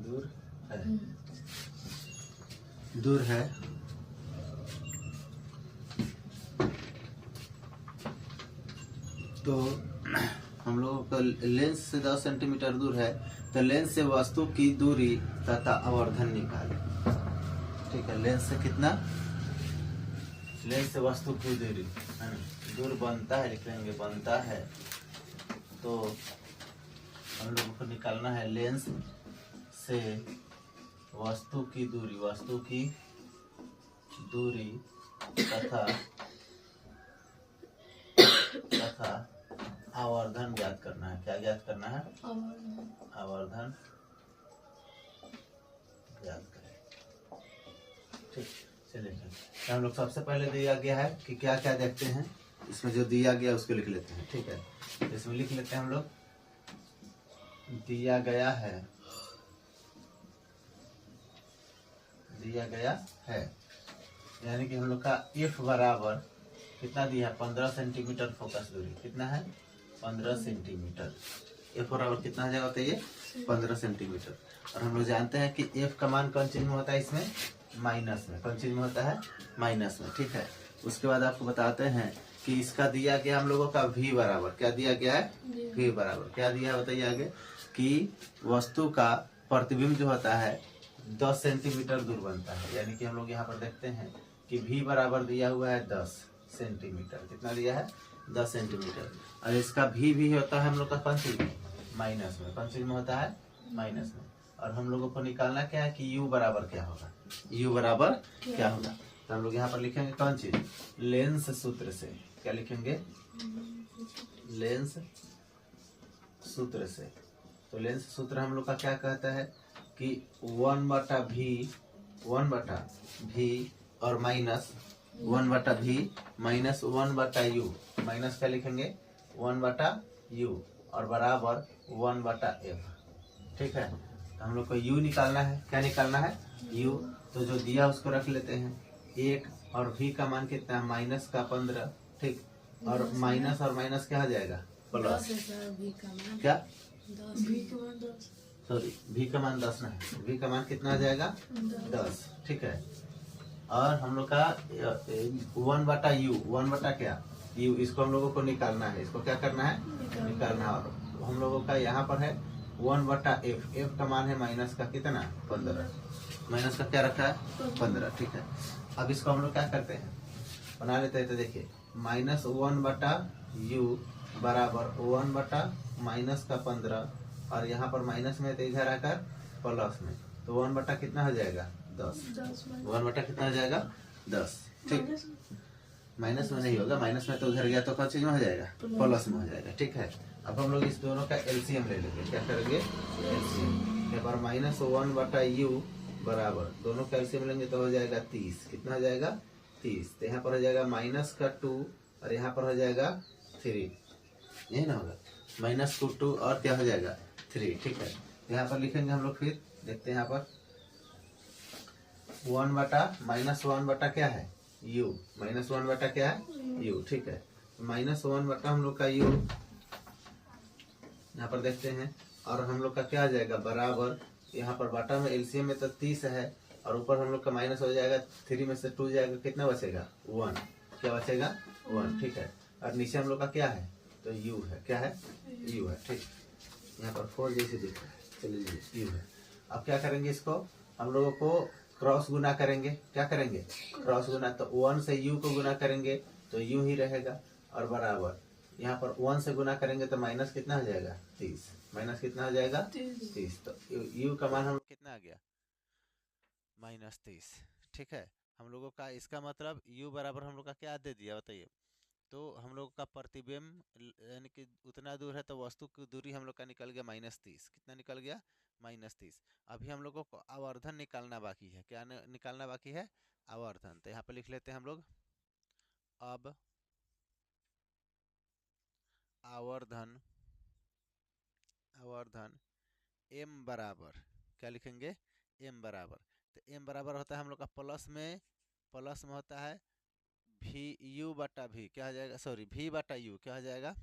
Speaker 2: दूर है, दूर है। तो हम लोगों का लेंस से 10 सेंटीमीटर दूर है, तो लेंस से वस्तु की दूरी तथा आवर्धन निकालें। ठीक है, लेंस से कितना, लेंस से वस्तु की दूरी है ना, दूर बनता है, लिख लेंगे बनता है। तो हम लोगों को निकालना है लेंस से वस्तु की दूरी, वस्तु की दूरी तथा आवर्धन ज्ञात करना है। क्या ज्ञात करना है, आवर्धन ज्ञात करें। ठीक, चलिए हम लोग सबसे पहले दिया गया है कि क्या क्या देखते हैं, इसमें जो दिया गया उसको लिख लेते हैं। ठीक है, इसमें लिख लेते हैं हम लोग, दिया गया है, दिया गया है, यानी कि हम लोग का एफ बराबर कितना दिया है, 15 सेंटीमीटर फोकस दूरी। कितना है, 15 सेंटीमीटर। एफ बराबर कितना आ जाएगा बताइए, 15 सेंटीमीटर। और हम लोग जानते हैं कि एफ का मान कौन चिन्ह में होता है, इसमें माइनस में, कौन चिन्ह में होता है, माइनस में। ठीक है, उसके बाद आपको बताते हैं कि इसका दिया गया हम लोगों का v बराबर, क्या दिया गया है, v बराबर क्या दिया है बताइए आगे, कि वस्तु का प्रतिबिंब जो होता है 10 सेंटीमीटर दूर बनता है। यानी कि हम लोग यहाँ पर देखते हैं कि v बराबर दिया हुआ है 10 सेंटीमीटर। कितना दिया है? 10 सेंटीमीटर। और इसका भी होता है हम लोग का कौन चीज में? माइनस में। कौन चीज में होता है? माइनस में। और हम लोगों को निकालना क्या है कि u बराबर क्या होगा? u बराबर क्या होगा? तो हम लोग यहाँ पर लिखेंगे कौन चीज? लेंस सूत्र से। क्या लिखेंगे? लेंस सूत्र से। तो लेंस सूत्र हम लोग का क्या कहता है कि 1/v और minus 1/v minus 1/u। Minus क्या लिखेंगे? 1/u और बराबर 1/f। ठीक है, तो हम लोग को u निकालना है। क्या निकालना है? u। तो जो दिया उसको रख लेते हैं 1 और v का मान कितना है? माइनस का 15। ठीक, और माइनस और माइनस क्या हो जाएगा? प्लस। क्या? सॉरी, v का मान 10 नहीं, v का मान कितना आ जाएगा? 10। ठीक है, और हम लोग का 1/u 1 क्या? u। इसको हम लोगों को निकालना है। इसको क्या करना है? निकालना है। और हम लोगों का यहाँ पर है 1/f। f का मान है माइनस का कितना? 15। माइनस का क्या रखा है? 15। ठीक है, अब इसको हम लोग क्या करते हैं? बना लेते हैं। तो देखिए माइनस 1/u बराबर 1/माइनस का 15, और यहाँ पर माइनस में तो इधर आकर प्लस में, तो 1 कितना हो जाएगा? 10। 1 कितना हो जाएगा? 10। ठीक, माइनस में नहीं होगा, माइनस में तो उधर गया तो कौन चीज में हो जाएगा? प्लस में हो जाएगा। ठीक है, अब हम लोग इस दोनों का एलसीएम ले लेंगे। क्या करेंगे? एलसीएम। यहाँ पर माइनस 1/u बराबर, दोनों का एलसीएम लेंगे तो हो जाएगा 30। कितना हो जाएगा? 30। तो यहाँ पर हो जाएगा माइनस का 2 और यहाँ पर हो जाएगा 3। यही ना होगा? माइनस 2 और क्या हो जाएगा? 3। ठीक है, यहाँ पर लिखेंगे हम लोग। फिर देखते हैं यहाँ पर 1/-1 क्या है? u। -1 क्या है? u। ठीक है, -1 हम लोग का u यहाँ पर देखते हैं, और हम लोग का क्या आ जाएगा? बराबर, यहाँ पर बटा में एलसीएम में तो 30 है, और ऊपर हम लोग का माइनस हो जाएगा, 3 में से 2 जाएगा, कितना बचेगा? 1। क्या बचेगा? 1। ठीक है, और नीचे हम लोग का क्या है? तो u है। क्या है? u है। ठीक, यहाँ पर 4 जैसे दिख रहा है। चलिए u है। अब क्या करेंगे? इसको हम लोगों को क्रॉस गुना करेंगे। क्या करेंगे? क्रॉस गुना। तो 1 से u को गुना करेंगे तो u ही रहेगा, और बराबर यहाँ पर 1 से गुना करेंगे तो माइनस कितना हो जाएगा? 30। माइनस कितना हो जाएगा? 30। तो u का मान हम कितना आ गया? -30। ठीक है, हम लोगों का इसका मतलब u बराबर हम लोग का क्या दे दिया बताइए? तो हम लोग का प्रतिबिंब यानी कि उतना दूर है, तो वस्तु की दूरी हम लोग का निकल गया -30। कितना निकल गया? -30। अभी हम लोगों को आवर्धन निकालना बाकी है। क्या निकालना बाकी है? आवर्धन। तो यहाँ पे लिख लेते हैं हम लोग, अब आवर्धन m बराबर, क्या लिखेंगे? m बराबर, तो m बराबर होता है हम लोग का प्लस में होता है v/v। क्या हो जाएगा? Sorry, v/u। क्या हो जाएगा?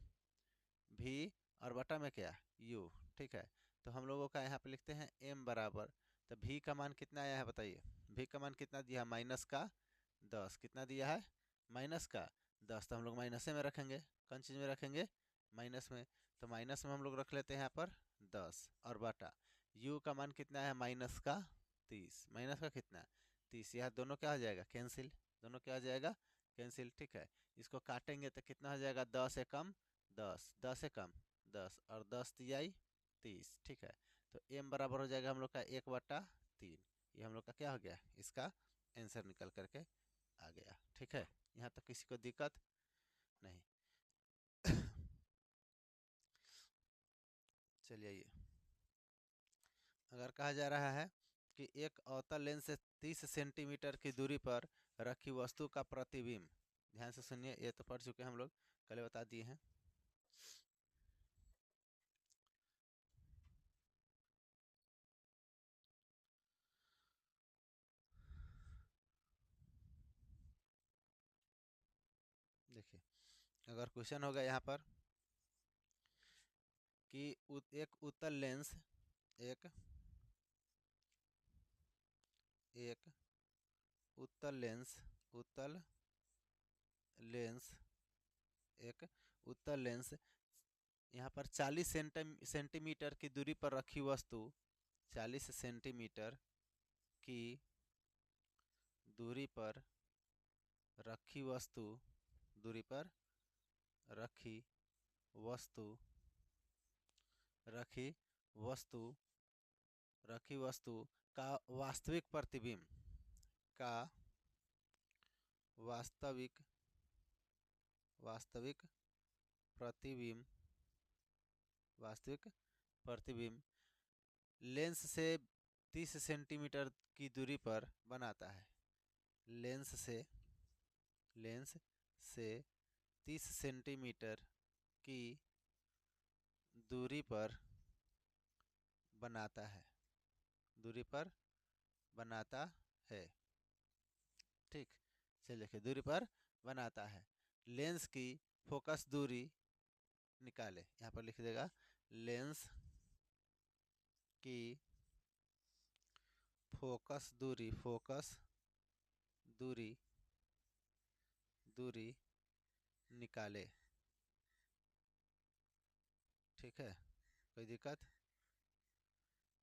Speaker 2: v और बटा में क्या? u। ठीक है, तो हम लोगों का यहाँ पे लिखते हैं m बराबर, तो v का मान कितना आया है बताइए? v का मान कितना दिया है? -10। कितना दिया है? -10। तो हम लोग माइनस में रखेंगे। कौन चीज़ में रखेंगे? माइनस में। तो माइनस में हम लोग रख लेते हैं यहाँ पर 10, और बटा u का मान कितना है? -30। माइनस का कितना? 30। यह दोनों क्या हो जाएगा? कैंसिल। दोनों क्या हो जाएगा? कैंसिल। ठीक है, इसको काटेंगे तो कितना हो जाएगा? 10 एकम 10, 10 एकम 10, और 10 तियाई 30। ठीक है, तो m बराबर हो जाएगा हम लोग का 1/3। ये हम लोग का क्या हो गया? इसका आंसर निकल करके आ गया। ठीक है, यहाँ तक किसी को दिक्कत नहीं? चलिए, ये अगर कहा जा रहा है कि एक अवतल लेंस से 30 सेंटीमीटर की दूरी पर रखी वस्तु का प्रतिबिंब, ध्यान से सुनिए, ये तो पढ़ चुके हैं हम लोग, कल बता दिए हैं। देखिए, अगर क्वेश्चन होगा यहाँ पर कि एक उत्तल लेंस एक उत्तल लेंस एक उत्तल लेंस
Speaker 1: यहाँ पर 40 सेंटीमीटर की दूरी पर रखी वस्तु, 40 सेंटीमीटर की दूरी पर रखी वस्तु, दूरी पर रखी वस्तु, रखी वस्तु, रखी वस्तु का वास्तविक प्रतिबिंब, का वास्तविक वास्तविक प्रतिबिंब, वास्तविक प्रतिबिंब लेंस से 30 सेंटीमीटर की दूरी पर बनाता है। लेंस से 30 सेंटीमीटर की दूरी पर बनाता है, दूरी पर बनाता है। ठीक, चलिए लिखिए, दूरी पर बनाता है। लेंस की फोकस दूरी निकाले, यहाँ पर लिख देगा लेंस की फोकस दूरी, फोकस दूरी, दूरी निकाले। ठीक है, कोई दिक्कत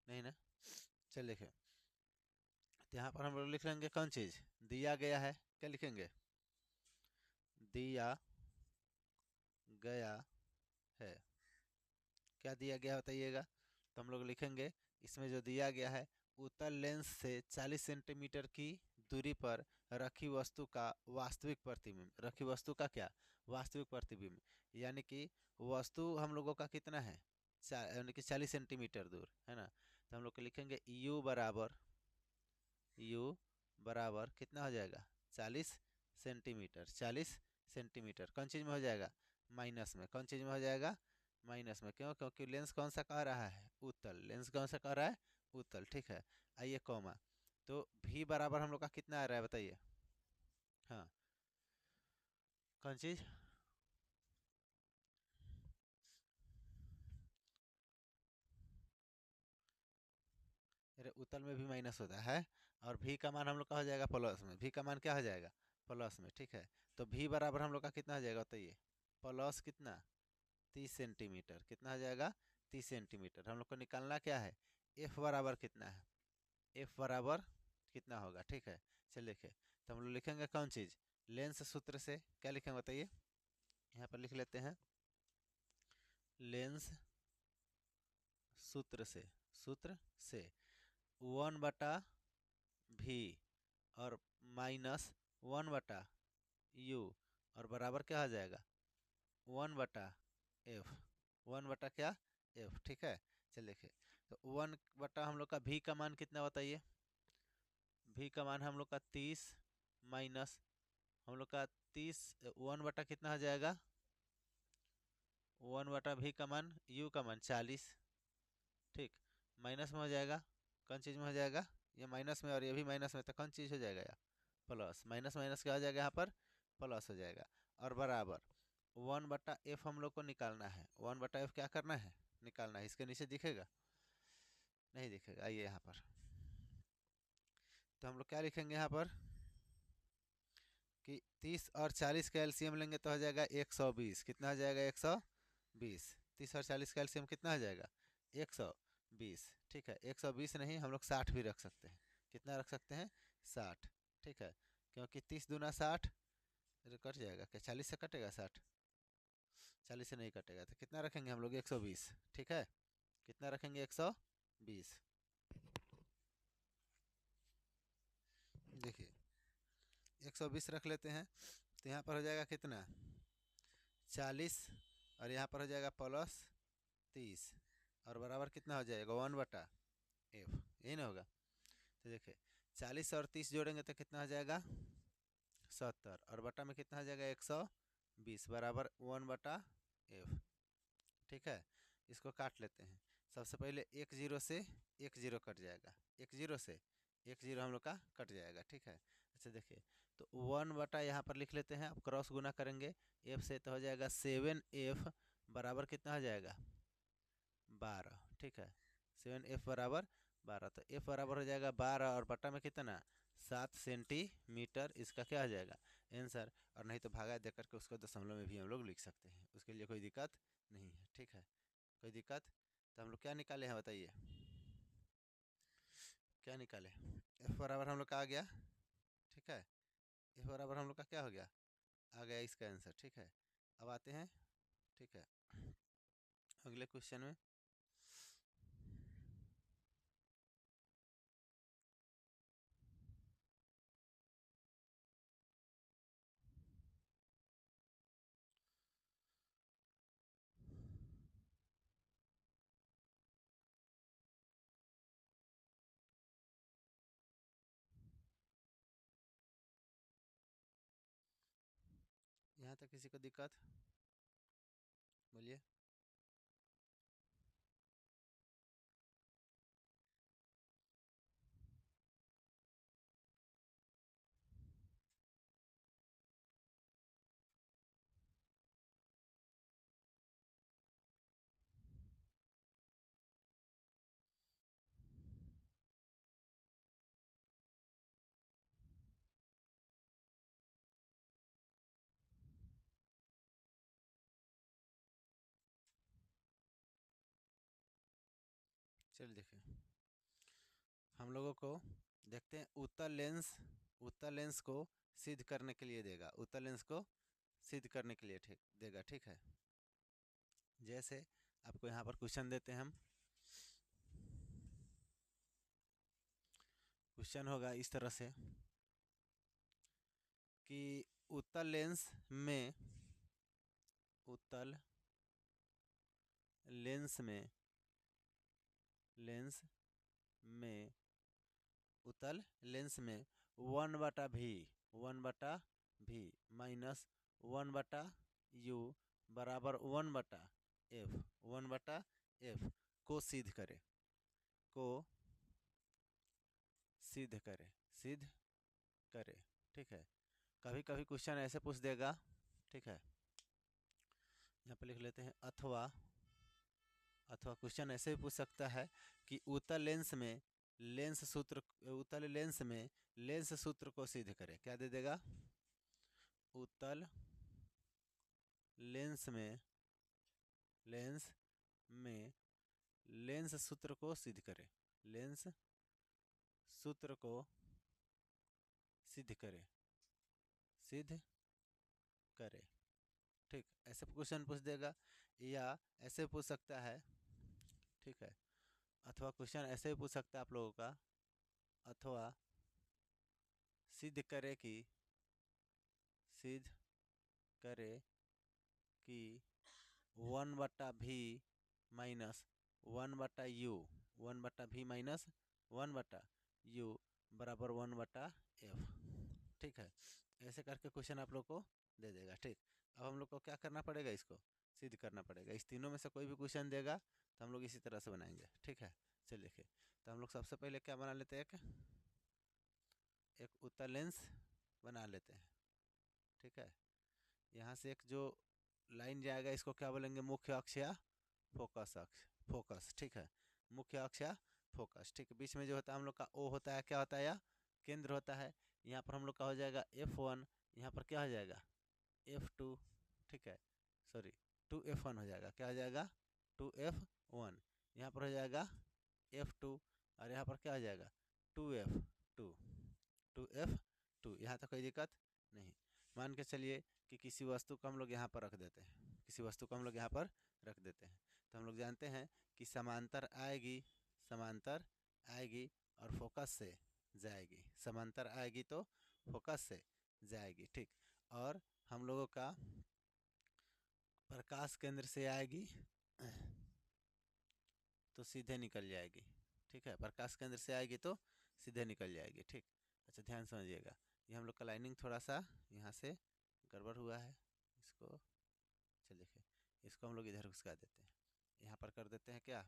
Speaker 1: नहीं ना। चलिए लिखे, तो यहाँ पर हम लोग लिख लेंगे कौन चीज़ दिया गया है, क्या लिखेंगे, दिया गया है। क्या दिया गया बताइएगा, तो हम लोग लिखेंगे इसमें जो दिया गया है, उत्तल लेंस से 40 सेंटीमीटर की दूरी पर रखी वस्तु का वास्तविक प्रतिबिंब, रखी वस्तु का क्या, वास्तविक प्रतिबिंब, यानी कि वस्तु हम लोगों का कितना है, यानी कि 40 सेंटीमीटर दूर है ना। तो हम लोग लिखेंगे u बराबर कितना हो जाएगा, 40 सेंटीमीटर, 40 सेंटीमीटर कौन चीज़ में हो जाएगा, माइनस में, कौन चीज़ में हो जाएगा, माइनस में। क्यों, क्योंकि लेंस कौन सा कह रहा है, उत्तल, लेंस कौन सा कह रहा है, उत्तल। ठीक है, आइए कॉमा, तो v बराबर हम लोग का कितना आ रहा है बताइए, हाँ कौन चीज़, अरे उत्तल में भी माइनस होता है, और v का मान हम लोग का हो जाएगा प्लस में, v का मान क्या हो जाएगा, प्लस में। ठीक है, तो v बराबर हम लोग का कितना हो जाएगा बताइए, प्लस कितना, 30 सेंटीमीटर, कितना हो जाएगा, 30 सेंटीमीटर। हम लोग को निकालना क्या है, f बराबर कितना है, f बराबर कितना होगा। ठीक है, चलिए लिखे, तो हम लोग लिखेंगे कौन चीज़, लेंस सूत्र से, क्या लिखेंगे बताइए, यहाँ पर लिख लेते हैं लेंस सूत्र से, सूत्र से 1/v और माइनस 1/u और बराबर क्या हो जाएगा, 1/f, 1/ क्या, f। ठीक है, चलिए लिखिए, तो 1/ हम लोग का v का मान कितना बताइए, v का मान हम लोग का 30 माइनस हम लोग का 30, 1/ कितना हो जाएगा, 1/v का मान, u का मान 40। ठीक, माइनस में हो जाएगा, कौन चीज़ में हो जाएगा, ये माइनस में और ये भी माइनस में, तो कौन चीज़ हो जाएगा यार, प्लस, माइनस माइनस क्या हो जाएगा यहाँ पर, प्लस हो जाएगा। और बराबर 1/f हम लोग को निकालना है, 1/f क्या करना है, निकालना है। इसके नीचे दिखेगा, नहीं दिखेगा, आइए यहाँ पर, तो हम लोग क्या लिखेंगे यहाँ पर कि 30 और 40 का एलसीएम लेंगे तो हो जाएगा 120, कितना हो जाएगा, 120, 30 और 40 का एलसीएम कितना हो जाएगा, 120। ठीक है, 120 नहीं, हम लोग 60 भी रख सकते हैं, कितना रख सकते हैं, 60। ठीक है, क्योंकि 30 दूना 60, कट जाएगा क्या, 40 से कटेगा 60, 40 से नहीं कटेगा, तो कितना रखेंगे हम लोग, 120। ठीक है, कितना रखेंगे, 120। देखिए 120 रख लेते हैं, तो यहाँ पर हो जाएगा कितना, 40, और यहाँ पर हो जाएगा प्लस 30, और बराबर कितना हो जाएगा, 1/f, यही ना होगा। तो देखिए 40 और 30 जोड़ेंगे तो कितना हो जाएगा, 70, और बटा में कितना हो जाएगा, 120 बराबर 1/f। ठीक है, इसको काट लेते हैं, सबसे पहले 1 0 से 1 0 कट जाएगा, 1 0 से 1 0 हम लोग का कट जाएगा। ठीक है, अच्छा देखिए, तो 1/ यहाँ पर लिख लेते हैं, अब क्रॉस गुना करेंगे f से, तो हो जाएगा 7f बराबर कितना हो जाएगा, 12। ठीक है, 7f बराबर 12, तो f बराबर हो जाएगा 12 और बटा में कितना, 7 सेंटीमीटर, इसका क्या हो जाएगा, आंसर। और नहीं तो भागा देकर के उसको दशमलव में भी हम लोग लिख सकते हैं, उसके लिए कोई दिक्कत नहीं है। ठीक। ठीक है, कोई दिक्कत? तो हम लोग क्या निकाले हैं बताइए, क्या निकाले? एफ बराबर हम लोग का आ गया, ठीक है, एफ बराबर हम लोग का क्या हो गया, आ गया इसका आंसर, ठीक है। अब आते हैं, ठीक है, अगले क्वेश्चन में। यहाँ तक किसी को दिक्कत, बोलिए। चलिए देखिए, हम लोगों को देखते हैं, उत्तल लेंस को सिद्ध करने के लिए देगा, उत्तल लेंस को सिद्ध करने के लिए ठीक देगा, ठीक है। जैसे आपको यहाँ पर क्वेश्चन देते हैं हम, क्वेश्चन होगा इस तरह से कि उत्तल में उत्तल लेंस में लेंस में उत्तल लेंस में 1/v माइनस 1/u बराबर 1/f को सिद्ध करे, को सिद्ध करे, सिद्ध करे, ठीक है। कभी कभी क्वेश्चन ऐसे पूछ देगा, ठीक है, यहाँ पे लिख लेते हैं, अथवा अथवा क्वेश्चन ऐसे भी पूछ सकता है कि उत्तल लेंस में लेंस सूत्र को सिद्ध करे, क्या दे देगा, उत्तल लेंस में लेंस सूत्र को सिद्ध करे, लेंस सूत्र को सिद्ध करे, सिद्ध करे, ठीक, ऐसे क्वेश्चन पूछ देगा। या ऐसे पूछ सकता है, ठीक है, अथवा क्वेश्चन ऐसे भी पूछ सकता है आप लोगों का, अथवा सिद्ध करे कि सिद्ध करे कि 1/v minus 1/u 1/v minus 1/u बराबर 1/f, ठीक है। ऐसे करके क्वेश्चन आप लोग को दे देगा, ठीक। अब हम लोग को क्या करना पड़ेगा, इसको सिद्ध करना पड़ेगा। इस तीनों में से कोई भी क्वेश्चन देगा तो हम लोग इसी तरह से बनाएंगे, ठीक है। चलिए देखिए, तो हम लोग सबसे पहले क्या बना लेते हैं, एक उत्तल लेंस बना लेते हैं, ठीक है। यहाँ से एक जो लाइन जाएगा इसको क्या बोलेंगे, मुख्य अक्ष या फोकस अक्ष, फोकस, ठीक है, मुख्य अक्ष या फोकस, ठीक है। बीच में जो होता है हम लोग का ओ होता है, क्या होता है, या केंद्र होता है। यहाँ पर हम लोग का हो जाएगा F1, यहाँ पर क्या हो जाएगा F2, ठीक है, सॉरी 2F1 हो जाएगा, क्या हो जाएगा 2F1, यहाँ पर हो जाएगा F2 और यहाँ पर क्या हो जाएगा 2F2, 2F2, यहाँ तक कोई दिक्कत नहीं। मान के चलिए कि किसी वस्तु को हम लोग यहाँ पर रख देते हैं, किसी वस्तु को हम लोग यहाँ पर रख देते हैं, तो हम लोग जानते हैं कि समांतर आएगी और फोकस से जाएगी, समांतर आएगी तो फोकस से जाएगी, ठीक। और हम लोगों का प्रकाश केंद्र से आएगी तो सीधे निकल जाएगी, ठीक है, प्रकाश केंद्र से आएगी तो सीधे निकल जाएगी, ठीक। अच्छा ध्यान समझिएगा, ये हम लोग का लाइनिंग थोड़ा सा यहाँ से गड़बड़ हुआ है, इसको चलिए देखिए, इसको हम लोग इधर घुसका देते हैं, यहाँ पर कर देते हैं क्या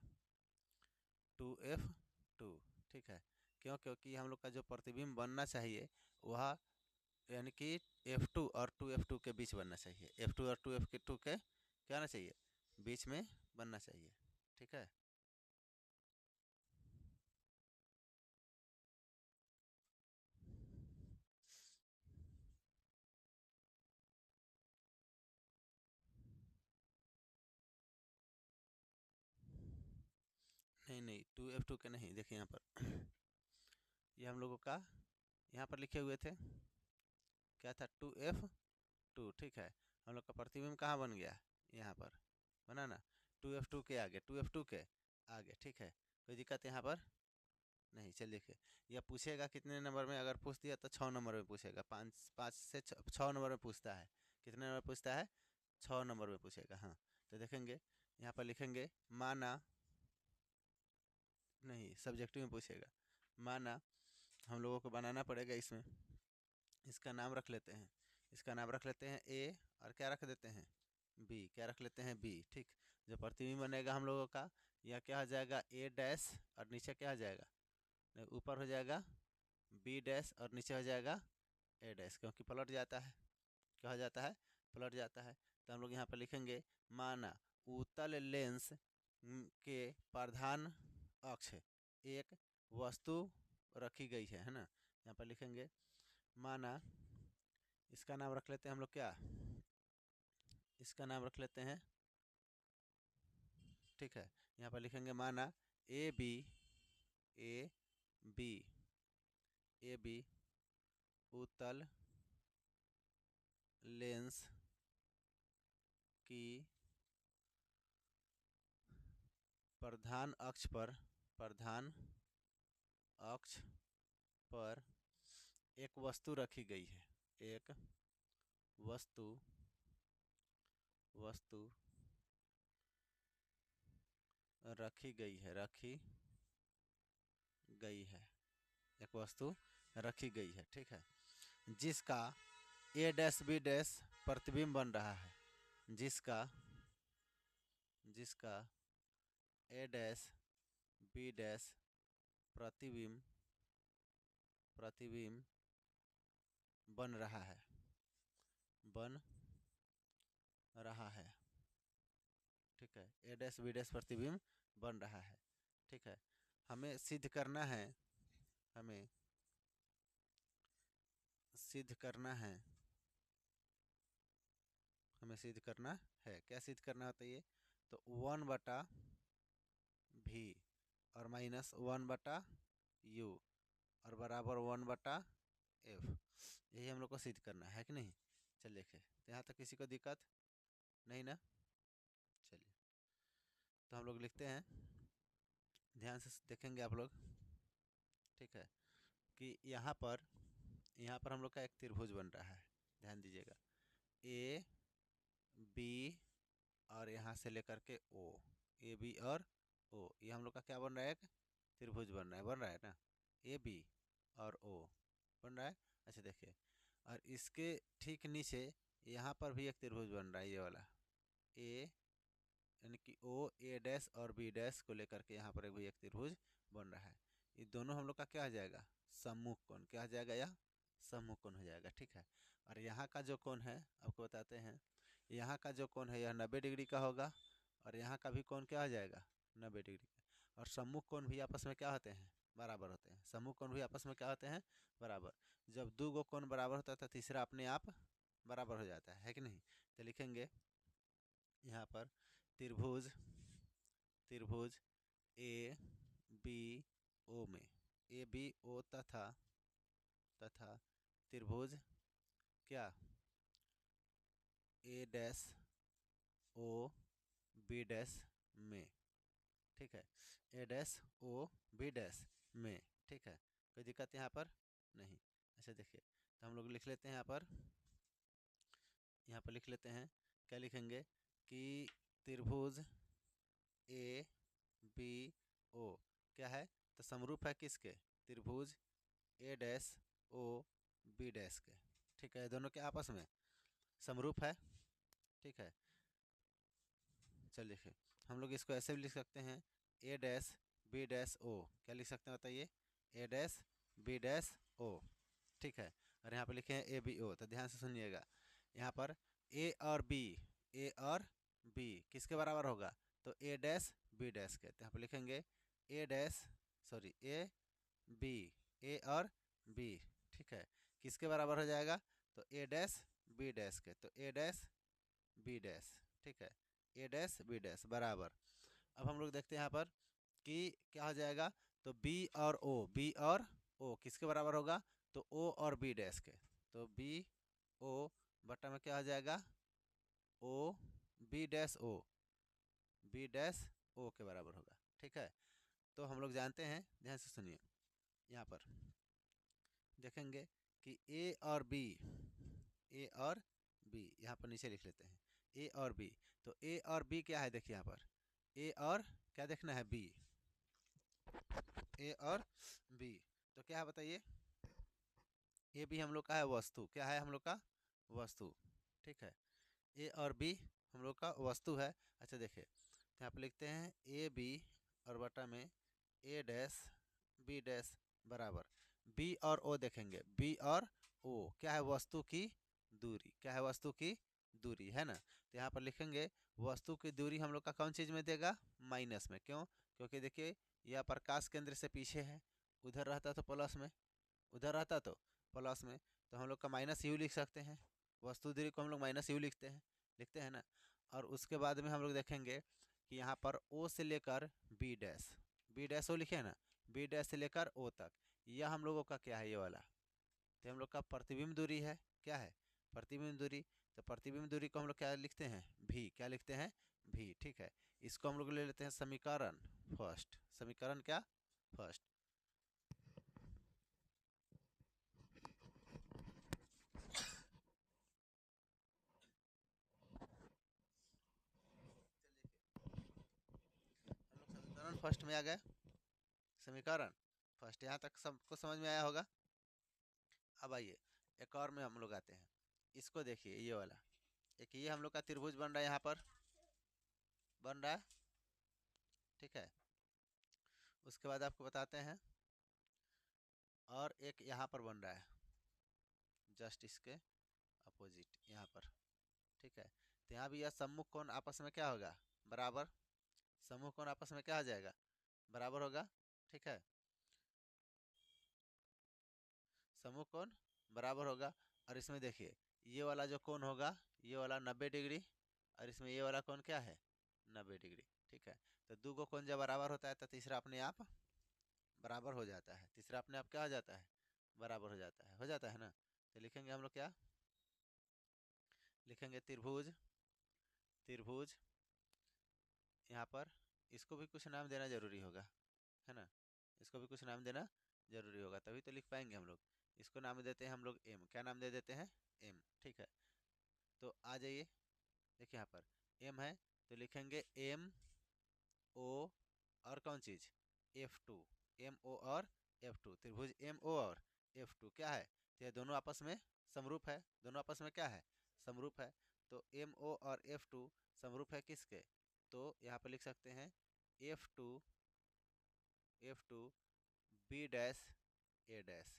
Speaker 1: 2F2, ठीक है। क्यों, क्योंकि हम लोग का जो प्रतिबिंब बनना चाहिए वह यानी कि F2 और 2F2 के बीच बनना चाहिए, F2 और 2F2 के क्या आना चाहिए, बीच में बनना चाहिए, ठीक है। नहीं 2F2 के नहीं, देखिए यहाँ पर ये हम लोगों का यहाँ पर लिखे हुए थे क्या था 2F2, ठीक है। हम लोग का प्रतिबिंब कहाँ बन गया, यहाँ पर बना ना 2F2 के आगे, 2F2 के आगे, ठीक है। कोई दिक्कत यहाँ पर नहीं। चलिए देखिए, यह पूछेगा कितने नंबर में, अगर पूछ दिया तो 6 नंबर में पूछेगा, 5 से 6 नंबर में पूछता है। कितने नंबर पूछता है, 6 नंबर में पूछेगा। हाँ तो देखेंगे यहाँ पर लिखेंगे माना, नहीं सब्जेक्टिव में पूछेगा, माना हम लोगों को बनाना पड़ेगा इसमें, इसका नाम रख लेते हैं, इसका नाम रख लेते हैं ए, और क्या रख देते हैं बी, क्या रख लेते हैं बी, ठीक। जो प्रतिबिंब बनेगा हम लोगों का, यह क्या हो जाएगा ए डैश, और नीचे क्या हो जाएगा, ऊपर हो जाएगा बी डैश, और नीचे हो जाएगा ए डैश, क्योंकि पलट जाता है, क्या हो जाता है, पलट जाता है। तो हम लोग यहाँ पर लिखेंगे माना उत्तल लेंस के प्रधान अक्ष एक वस्तु रखी गई है ना। यहाँ पर लिखेंगे माना, इसका नाम रख लेते हैं हम लोग क्या, इसका नाम रख लेते हैं, ठीक है। यहाँ पर लिखेंगे माना A B, A B, A B उत्तल लेंस की प्रधान अक्ष पर, प्रधान अक्ष पर एक वस्तु रखी गई है, एक वस्तु, वस्तु रखी गई है, रखी गई है, एक वस्तु रखी गई है, ठीक है। जिसका ए डैश बी डैश प्रतिबिंब बन रहा है, जिसका, जिसका ए डैश बी डैश प्रतिबिंब, प्रतिबिंब बन रहा है, बन रहा है, ठीक है। ए डैश बी डैश प्रतिबिंब बन रहा है, ठीक है। हमें सिद्ध करना है, हमें सिद्ध करना है, हमें सिद्ध करना है, क्या सिद्ध करना होता है ये, तो 1/v और -1/u और बराबर 1/f, यही हम लोग को सिद्ध करना है कि नहीं। चलिए देखें, तो यहाँ तक किसी को दिक्कत नहीं ना। चलिए तो हम लोग लिखते हैं, ध्यान से देखेंगे आप लोग, ठीक है, कि यहाँ पर हम लोग का एक त्रिभुज बन रहा है, ध्यान दीजिएगा, ए बी और यहाँ से लेकर के ओ, ए बी और ओ, ये हम लोग का क्या बन रहा है, एक त्रिभुज बन रहा है ना, ए बी और ओ बन रहा है। अच्छा देखिए, और इसके ठीक नीचे यहाँ पर भी एक त्रिभुज बन रहा है, ये वाला ए, यानी कि ओ ए डैश और बी डैश को लेकर के यहाँ पर भी एक त्रिभुज बन रहा है। ये दोनों हम लोग का क्या हो जाएगा, सम्मुख कोण, क्या हो जाएगा, यह सम्मुख कोण हो जाएगा, ठीक है। और यहाँ का जो कोण है आपको बताते हैं, यहाँ का जो कोण है यह 90 डिग्री का होगा, और यहाँ का भी कोण क्या हो जाएगा 90 डिग्री का। और सम्मुख कोण भी आपस में क्या होते हैं, बराबर होते हैं, सम्मुख कोण भी आपस में क्या होते हैं, बराबर। जब दो गो कोण बराबर होता है तो तीसरा अपने आप बराबर हो जाता है कि नहीं। तो लिखेंगे यहाँ पर त्रिभुज, त्रिभुज ए बी ओ में, ए बी ओ तथा, तथा त्रिभुज क्या ए डैश ओ बी डैश में, ठीक है, ए डैश ओ बी डैश में, ठीक है। कोई दिक्कत यहाँ पर नहीं। अच्छा देखिए, तो हम लोग लिख लेते हैं यहाँ पर लिख लेते हैं, क्या लिखेंगे कि त्रिभुज ए बी ओ क्या है, तो समरूप है किसके, त्रिभुज ए डैश ओ बी डैश के, ठीक है, दोनों के आपस में समरूप है, ठीक है। चलिए लिखिए, हम लोग इसको ऐसे भी लिख सकते हैं, ए डैश बी डैश ओ, क्या लिख सकते हैं बताइए, ए डैश बी डैश ओ, ठीक है। और यहाँ पर लिखे हैं ए बी ओ, तो ध्यान से सुनिएगा, यहाँ पर ए और बी, ए और बी किसके बराबर होगा, तो ए डैश बी डैश के, तो यहाँ पर लिखेंगे ए डैश, सॉरी ए बी, ए और बी, ठीक है, किसके बराबर हो जाएगा, तो ए डैश बी डैश के, तो ए डैश बी डैश, ठीक है, ए डैश बी डैश बराबर। अब हम लोग देखते हैं यहाँ पर कि क्या हो जाएगा, तो बी और ओ किसके बराबर होगा, तो ओ और बी डैश के। तो बी ओ बटा में क्या हो जाएगा, O B dash O, B dash O के बराबर होगा। ठीक है, तो हम लोग जानते हैं, ध्यान से सुनिए, यहाँ पर देखेंगे कि ए और बी यहाँ पर नीचे लिख लेते हैं, ए और बी। तो ए और बी क्या है, देखिए यहाँ पर ए और क्या देखना है, बी, ए और बी। तो क्या है बताइए, ए बी हम लोग का है वस्तु, क्या है हम लोग का वस्तु। ठीक है, ए और बी हम लोग का वस्तु है। अच्छा देखिए, तो यहाँ पर लिखते हैं ए बी और बटा में ए डैश बी डैश बराबर बी और ओ। देखेंगे बी और ओ क्या है, वस्तु की दूरी, क्या है, वस्तु की दूरी है ना। तो यहाँ पर लिखेंगे वस्तु की दूरी हम लोग का कौन चीज़ में देगा, माइनस में। क्यों, क्योंकि देखिए यह प्रकाश केंद्र से पीछे है, उधर रहता तो प्लस में, उधर रहता तो प्लस में, तो हम लोग का माइनस यू लिख सकते हैं, वस्तु दूरी को हम लोग माइनस यू लिखते हैं ना। और उसके बाद में हम लोग देखेंगे कि यहाँ पर ओ से लेकर बी डैश ओ लिखे हैं ना, बी डैश से लेकर ओ तक, यह हम लोगों का क्या है, ये वाला, तो हम लोग का प्रतिबिंब दूरी है। क्या है, प्रतिबिंब दूरी। तो प्रतिबिंब दूरी को हम लोग क्या लिखते हैं, भी, क्या लिखते हैं, भी। ठीक है, इसको हम लोग ले लेते हैं समीकरण फर्स्ट, समीकरण क्या, फर्स्ट। समीकरण फर्स्ट में आ गए, समीकरण फर्स्ट, यहाँ तक सबको समझ में आया होगा। अब आइए एक और में हम लोग आते हैं, इसको देखिए, ये वाला एक, ये हम लोग का त्रिभुज बन रहा है, यहाँ पर बन रहा है। ठीक है, उसके बाद आपको बताते हैं, और एक यहाँ पर बन रहा है, जस्ट इसके अपोजिट यहाँ पर। ठीक है, तो यहाँ भी यह सम्मुख कोण आपस में क्या होगा, बराबर, समूह कोण आपस में क्या हो जाएगा, बराबर होगा। ठीक है, समूह कोण बराबर होगा। और इसमें देखिए ये वाला जो कोण होगा, ये वाला 90 डिग्री, और इसमें ये वाला कोण क्या है, 90 डिग्री। ठीक है, तो दो गो कोण जब बराबर होता है तो तीसरा अपने आप बराबर हो जाता है, तीसरा अपने आप क्या हो जाता है, बराबर हो जाता है ना। तो लिखेंगे हम लोग क्या, लिखेंगे त्रिभुज, त्रिभुज यहाँ पर, इसको भी कुछ नाम देना जरूरी होगा, है ना, इसको भी कुछ नाम देना जरूरी होगा, तभी तो लिख पाएंगे हम लोग। इसको नाम देते हैं हम लोग एम, क्या नाम दे देते हैं, एम। ठीक है, तो आ जाइए, देखिए यहाँ पर एम है, तो लिखेंगे एम ओ और कौन चीज़, F2, एम ओ और F2, त्रिभुज एम ओ और F2 क्या है, तो ये दोनों आपस में समरूप है, दोनों आपस में क्या है, समरूप है। तो एम ओ और F2 समरूप है किसके, तो यहाँ पर लिख सकते हैं F2, F2 बी डैश ए डैश,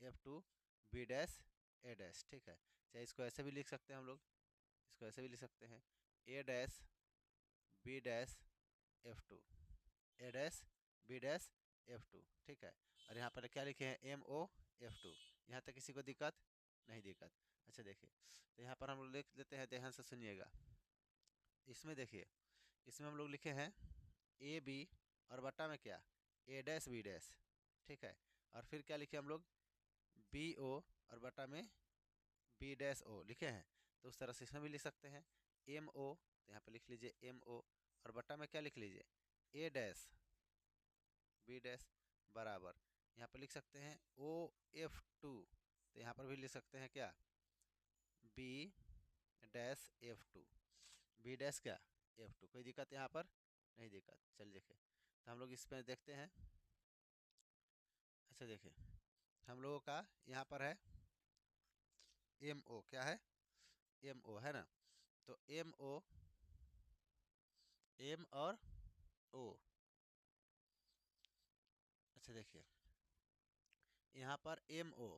Speaker 1: F2 बी डैश ए डैश। ठीक है, चाहे इसको ऐसे भी लिख सकते हैं हम लोग, इसको ऐसे भी लिख सकते हैं ए डैश बी डैश F2, ए डैश बी डैश F2। ठीक है, और यहाँ पर क्या लिखे हैं, एम ओ F2। यहाँ तक किसी को दिक्कत, नहीं दिक्कत। अच्छा देखिए, तो यहाँ पर हम लोग लिख लेते हैं, ध्यान से सुनिएगा, इसमें देखिए, इसमें हम लोग लिखे हैं ए बी और बट्टा में क्या, ए डैश बी डैश। ठीक है, और फिर क्या लिखे हम लोग, बी ओ और बटा में बी डैश ओ लिखे हैं। तो उस तरह से इसमें भी लिख सकते हैं एम ओ, तो यहाँ पे लिख लीजिए एम ओ, और बटा में क्या लिख लीजिए, ए डैश बी डैश बराबर, यहाँ पे लिख सकते हैं ओ F2, तो यहाँ पर भी लिख सकते हैं क्या, B dash F2, B dash क्या, F2। कोई दिक्कत यहाँ पर, नहीं दिक्कत। चल देखिए, तो हम लोग इस पर देखते हैं। अच्छा देखिए, हम लोगों का यहाँ पर है एम ओ, क्या है, एम ओ है ना। तो एम ओ, एम और ओ, अच्छा देखिए, यहाँ पर एम ओ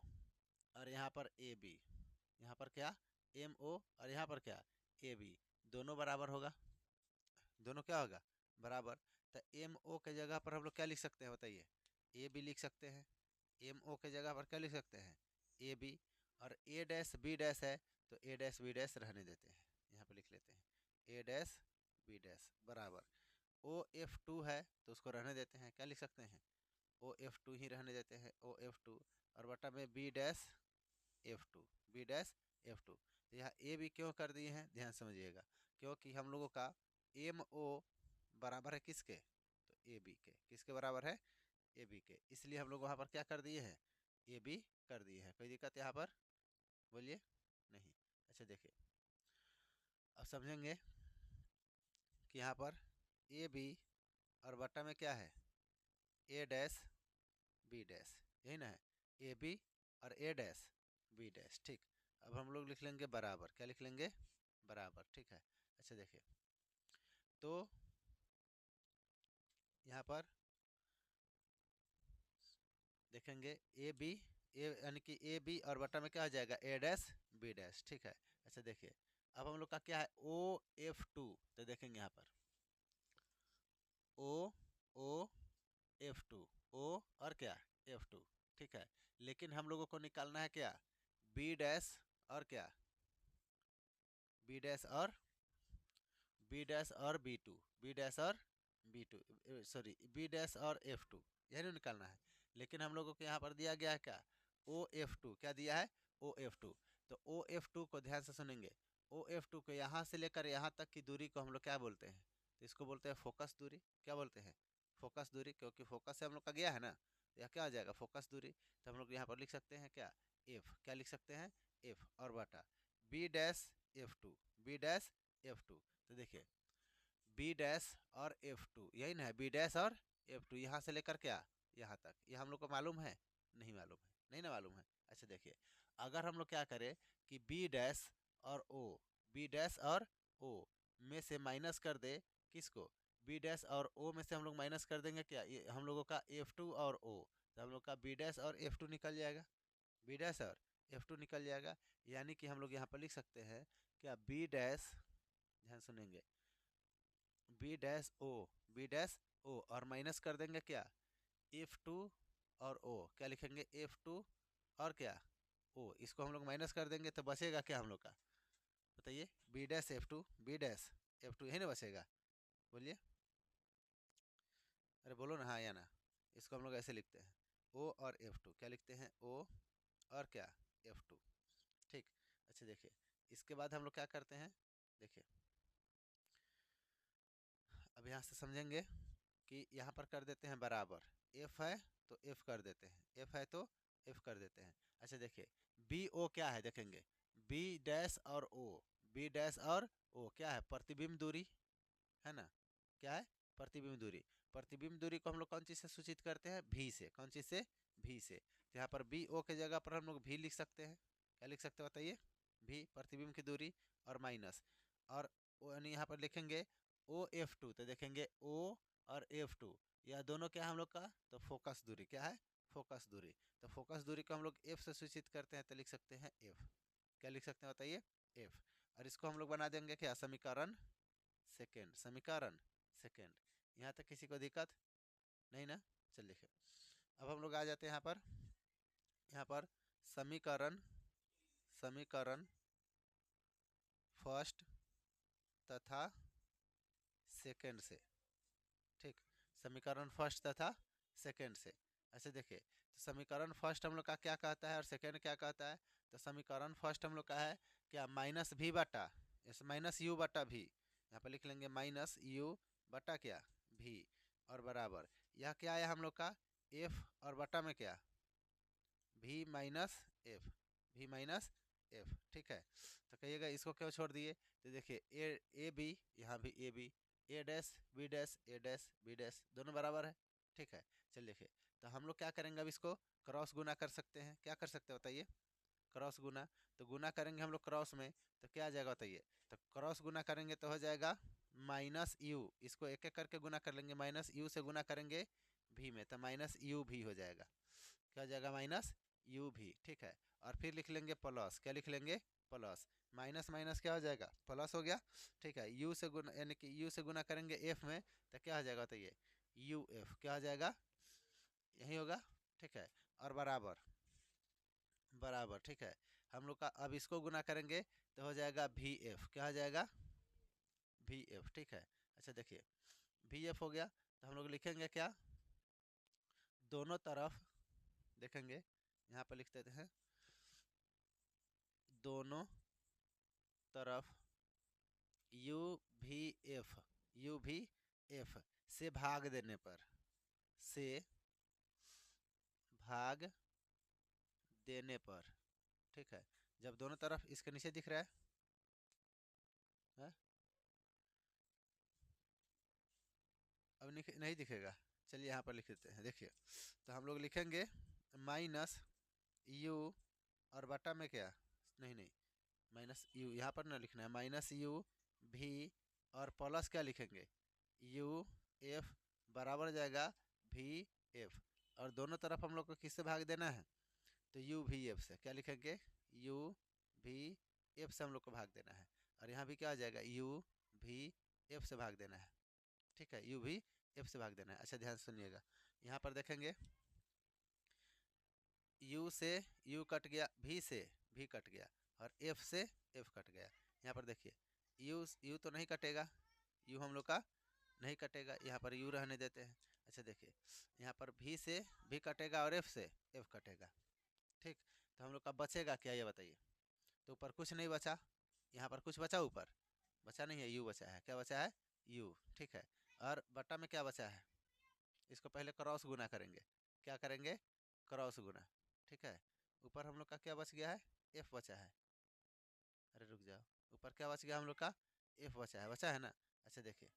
Speaker 1: और यहाँ पर ए बी, यहाँ पर क्या, एम ओ और यहाँ पर क्या, ए बी, दोनों बराबर होगा, दोनों क्या होगा, बराबर। तो एम ओ के जगह पर हम लोग क्या लिख सकते हैं बताइए, ए बी लिख सकते हैं, एम ओ के जगह पर क्या लिख सकते हैं, ए बी। और ए डैश बी डैश है, तो ए डैश बी डैश रहने देते हैं, यहाँ पर लिख लेते हैं ए डैश बी डैश बराबर OF2 है तो उसको रहने देते हैं, क्या लिख सकते हैं, OF2 ही रहने देते हैं, OF2 और बटा में B-F2, B-F2। तो यहाँ ए बी क्यों कर दिए हैं, ध्यान समझिएगा, क्योंकि हम लोगों का MO बराबर है किसके, तो AB के, किसके बराबर है, AB के, इसलिए हम लोग वहाँ पर क्या कर दिए हैं, AB कर दिए हैं। कोई दिक्कत यहाँ पर, बोलिए, नहीं। अच्छा देखिए, अब समझेंगे कि यहाँ पर AB और बटा में क्या है, A-B', यही ना है, AB और A', ठीक। अब हम लोग लिख लेंगे बराबर, क्या लिख लेंगे, बराबर, ठीक है। अच्छा देखिए, तो यहाँ पर देखेंगे ए यानी कि AB और बटा में क्या हो जाएगा, A', ठीक है। अच्छा देखिए, अब हम लोग का क्या है, OF2, तो देखेंगे यहाँ पर OF2, O और क्या, F2, ठीक है। लेकिन हम लोगों को निकालना है क्या, B' और क्या, B' और B2, B' और B2, सॉरी B' और F2, यही निकालना है। लेकिन हम लोगों को यहाँ पर दिया गया है क्या, OF2, क्या दिया है, OF2। तो OF2 को ध्यान से सुनेंगे, OF2 को यहाँ से लेकर यहाँ तक की दूरी को हम लोग क्या बोलते हैं, तो इसको बोलते हैं फोकस दूरी, क्या बोलते हैं, फोकस दूरी, क्योंकि फोकस से हम लोग का गया है ना, तो यह क्या हो जाएगा, फोकस दूरी। तो हम लोग यहाँ पर लिख सकते हैं क्या, F, क्या लिख सकते हैं, F और बटा B', B', तो देखिए B' और F2, यही ना है, B' और F2, यहाँ से लेकर क्या, यहाँ तक, ये हम लोग को मालूम है, नहीं मालूम है, नहीं ना मालूम है। अच्छा देखिए, अगर हम लोग क्या करें कि B' और O, B' और O में से माइनस कर दे, किसको, B' और O में से हम लोग माइनस कर देंगे क्या, ये हम लोगों का F2 और O, तो हम लोग का B' और F2 निकल जाएगा, B' और F2 निकल जाएगा। यानी कि हम लोग यहाँ पर लिख सकते हैं क्या, B', ध्यान सुनेंगे, B' O और माइनस कर देंगे क्या, F2 और O, क्या लिखेंगे, F2 और क्या, O, इसको हम लोग माइनस कर देंगे तो बचेगा क्या हम लोग का, बताइए, B' F2 यही ना बचेगा, बोलिए, अरे बोलो ना, हाँ या ना। इसको हम लोग ऐसे लिखते हैं, O और F2, क्या लिखते हैं, O और क्या, F2, ठीक। अच्छा देखिए, इसके बाद हम लोग क्या करते हैं, देखिए अब यहाँ से समझेंगे कि यहाँ पर कर देते हैं बराबर, F है तो F कर देते हैं, F है तो F कर देते हैं। अच्छा देखिए, BO क्या है, देखेंगे B' और O, B' और O क्या है, प्रतिबिंब दूरी है ना, क्या है, प्रतिबिंब दूरी। प्रतिबिंब दूरी को हम लोग कौन चीज़ से सूचित करते हैं, V से, कौन चीज़ से, V से। तो यहाँ पर BO के जगह पर हम लोग V लिख सकते हैं, क्या लिख सकते हैं बताइए, V प्रतिबिंब की दूरी और माइनस, और यानी यहाँ पर लिखेंगे OF2, तो देखेंगे O और F2, यह दोनों क्या है हम लोग का, तो फोकस दूरी, क्या है, फोकस दूरी। तो फोकस दूरी को हम लोग F से सूचित करते हैं, तो लिख सकते हैं F, क्या लिख सकते हैं बताइए, F। और इसको हम लोग बना देंगे क्या, समीकरण सेकेंड, समीकरण सेकेंड। यहाँ तक किसी को दिक्कत नहीं ना, चल लिखे। अब हम लोग आ जाते हैं यहाँ पर समीकरण, समीकरण फर्स्ट तथा सेकेंड से, ठीक, समीकरण फर्स्ट तथा सेकेंड से। ऐसे देखिए, तो समीकरण फर्स्ट हम लोग का क्या कहता है और सेकेंड क्या कहता है, तो समीकरण फर्स्ट हम लोग का है क्या, माइनस भी बटा, इस माइनस यू बटा भी, यहाँ पर लिख लेंगे माइनस यू बटा क्या, भी, और बराबर, यह क्या है हम लोग का, एफ और बटा में क्या, भी माइनस एफ, भी माइनस एफ, ठीक है। तो कहिएगा इसको क्यों छोड़ दिए, तो देखिए ए बी, यहाँ भी A B, A', B', A', B' दोनों बराबर है, ठीक है। चलिए देखिए, तो हम लोग क्या करेंगे, अब इसको क्रॉस गुना कर सकते हैं, क्या कर सकते हैं बताइए, क्रॉस गुना। तो गुना करेंगे हम लोग क्रॉस में, तो क्या आ जाएगा बताइए, तो क्रॉस गुना करेंगे तो हो जाएगा माइनस यू, इसको एक एक करके गुना कर लेंगे, माइनस यू से गुना करेंगे भी में, तो माइनस यू भी हो जाएगा, क्या हो जाएगा, माइनस यू भी, ठीक है। और फिर लिख लेंगे प्लस, क्या लिख लेंगे, प्लस, माइनस माइनस क्या हो जाएगा, प्लस हो गया, ठीक है। यू से गुना, यानी कि यू से गुना करेंगे एफ में, तो क्या हो जाएगा बताइए, यू एफ, क्या हो जाएगा, यही होगा, ठीक है। और बराबर, बराबर, ठीक है। हम लोग का अब इसको गुना करेंगे तो हो जाएगा भी एफ, क्या हो जाएगा, भी एफ, ठीक है। अच्छा देखिए, वी एफ हो गया। तो हम लोग लिखेंगे क्या, दोनों तरफ देखेंगे, यहाँ पर लिख देते हैं, दोनों तरफ यू भी एफ से भाग देने पर, से भाग देने पर, ठीक है। जब दोनों तरफ इसके नीचे दिख रहा है? अब नहीं दिखेगा, चलिए यहाँ पर लिख देते हैं, देखिए। तो हम लोग लिखेंगे माइनस यू और बटा में क्या, नहीं माइनस यू यहाँ पर ना लिखना है, माइनस यू भी और प्लस क्या लिखेंगे, यू एफ बराबर हो जाएगा वी एफ। और दोनों तरफ हम लोग को किससे भाग देना है, तो यू भी एफ से, क्या लिखेंगे, यू भी एफ से हम लोग को भाग देना है। और यहाँ भी क्या आ जाएगा, यू भी एफ से भाग देना है, ठीक है, यू भी एफ से भाग देना है। अच्छा ध्यान सुनिएगा, यहाँ पर देखेंगे यू से यू कट गया, भी से भी कट गया, और एफ से एफ कट गया। यहाँ पर देखिए यू तो नहीं कटेगा, यू हम लोग का नहीं कटेगा, यहाँ पर यू रहने देते हैं। अच्छा देखिए यहाँ पर भी से भी कटेगा और एफ से एफ कटेगा, ठीक। तो हम लोग का बचेगा क्या, ये बताइए। तो ऊपर कुछ नहीं बचा, यहाँ पर कुछ बचा, ऊपर बचा नहीं है, यू बचा है, क्या बचा है, यू, ठीक है। और बटा में क्या बचा है, इसको पहले क्रॉस गुना करेंगे, क्या करेंगे, क्रॉस गुना, ठीक है। ऊपर हम लोग का क्या बच गया है, एफ बचा है, अरे रुक जाओ, ऊपर क्या बच गया हम लोग का, एफ बचा है ना। अच्छा देखिए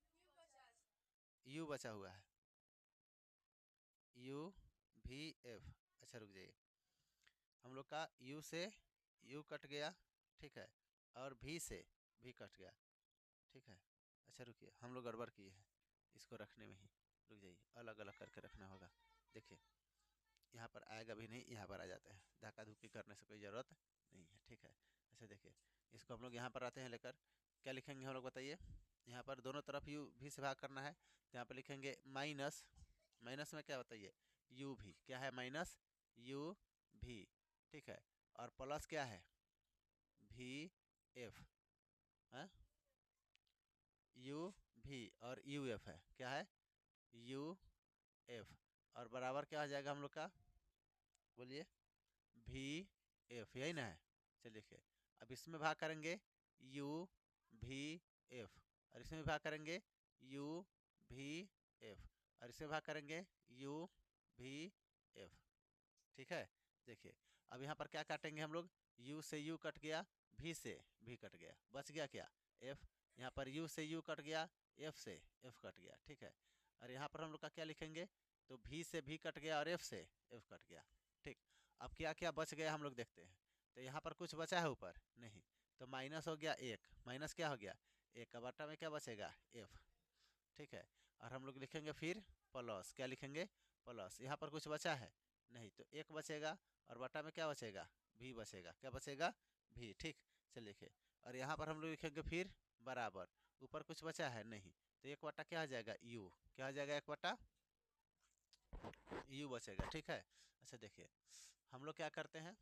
Speaker 1: यू बचा हुआ है, यू भी एफ। अच्छा रुक जाइए, हम लोग का यू से यू कट गया, ठीक है, और भी से भी कट गया, ठीक है। अच्छा रुकिए, हम लोग गड़बड़ किए हैं इसको रखने में ही, रुक जाइए, अलग अलग करके रखना होगा। देखिए यहाँ पर आएगा भी नहीं, यहाँ पर आ जाते हैं, धक्का धुक्की करने से कोई ज़रूरत नहीं है, ठीक है। अच्छा देखिए इसको हम लोग यहाँ पर आते हैं लेकर, क्या लिखेंगे हम लोग बताइए, यहाँ पर दोनों तरफ यू भी से भाग करना है, तो यहाँ पर लिखेंगे माइनस, माइनस में क्या बताइए, यू भी, क्या है माइनस यू भी, ठीक है। और प्लस क्या है, भी एफ, हाँ, यू भी और यू एफ है, क्या है, यू एफ। और बराबर क्या हो जाएगा हम लोग का, बोलिए, भी एफ, यही ना है। चलिए देखिए, अब इसमें भाग करेंगे यू भी एफ, और इसमें भी भाग करेंगे यू भी एफ, और इसमें भाग करेंगे यू भी एफ, ठीक है। देखिए अब यहाँ पर क्या काटेंगे हम लोग, यू से यू कट गया, भी से भी कट गया, बच गया क्या, एफ। यहाँ पर यू से यू कट गया, एफ से एफ कट गया, ठीक है। और यहाँ पर हम लोग का क्या लिखेंगे, तो भी से भी कट गया और एफ से एफ कट गया, ठीक। अब क्या क्या बच गया हम लोग देखते हैं, तो यहाँ पर कुछ बचा है ऊपर, नहीं, तो माइनस हो गया एक, माइनस क्या हो गया, एक का बटा में क्या बचेगा, एफ, ठीक है। और हम लोग लिखेंगे फिर प्लस, क्या लिखेंगे, प्लस, यहाँ पर कुछ बचा है नहीं, तो एक बचेगा, और बटा में क्या बचेगा, भी बचेगा, क्या बचेगा, भी, ठीक। चलिए लिखे, और यहाँ पर हम लोग लिखेंगे फिर बराबर, ऊपर कुछ बचा है नहीं, तो एक बटा क्या आ जाएगा, यू, क्या आ जाएगा, एक बटा यू बचेगा, ठीक है। अच्छा देखिए हम लोग क्या करते हैं,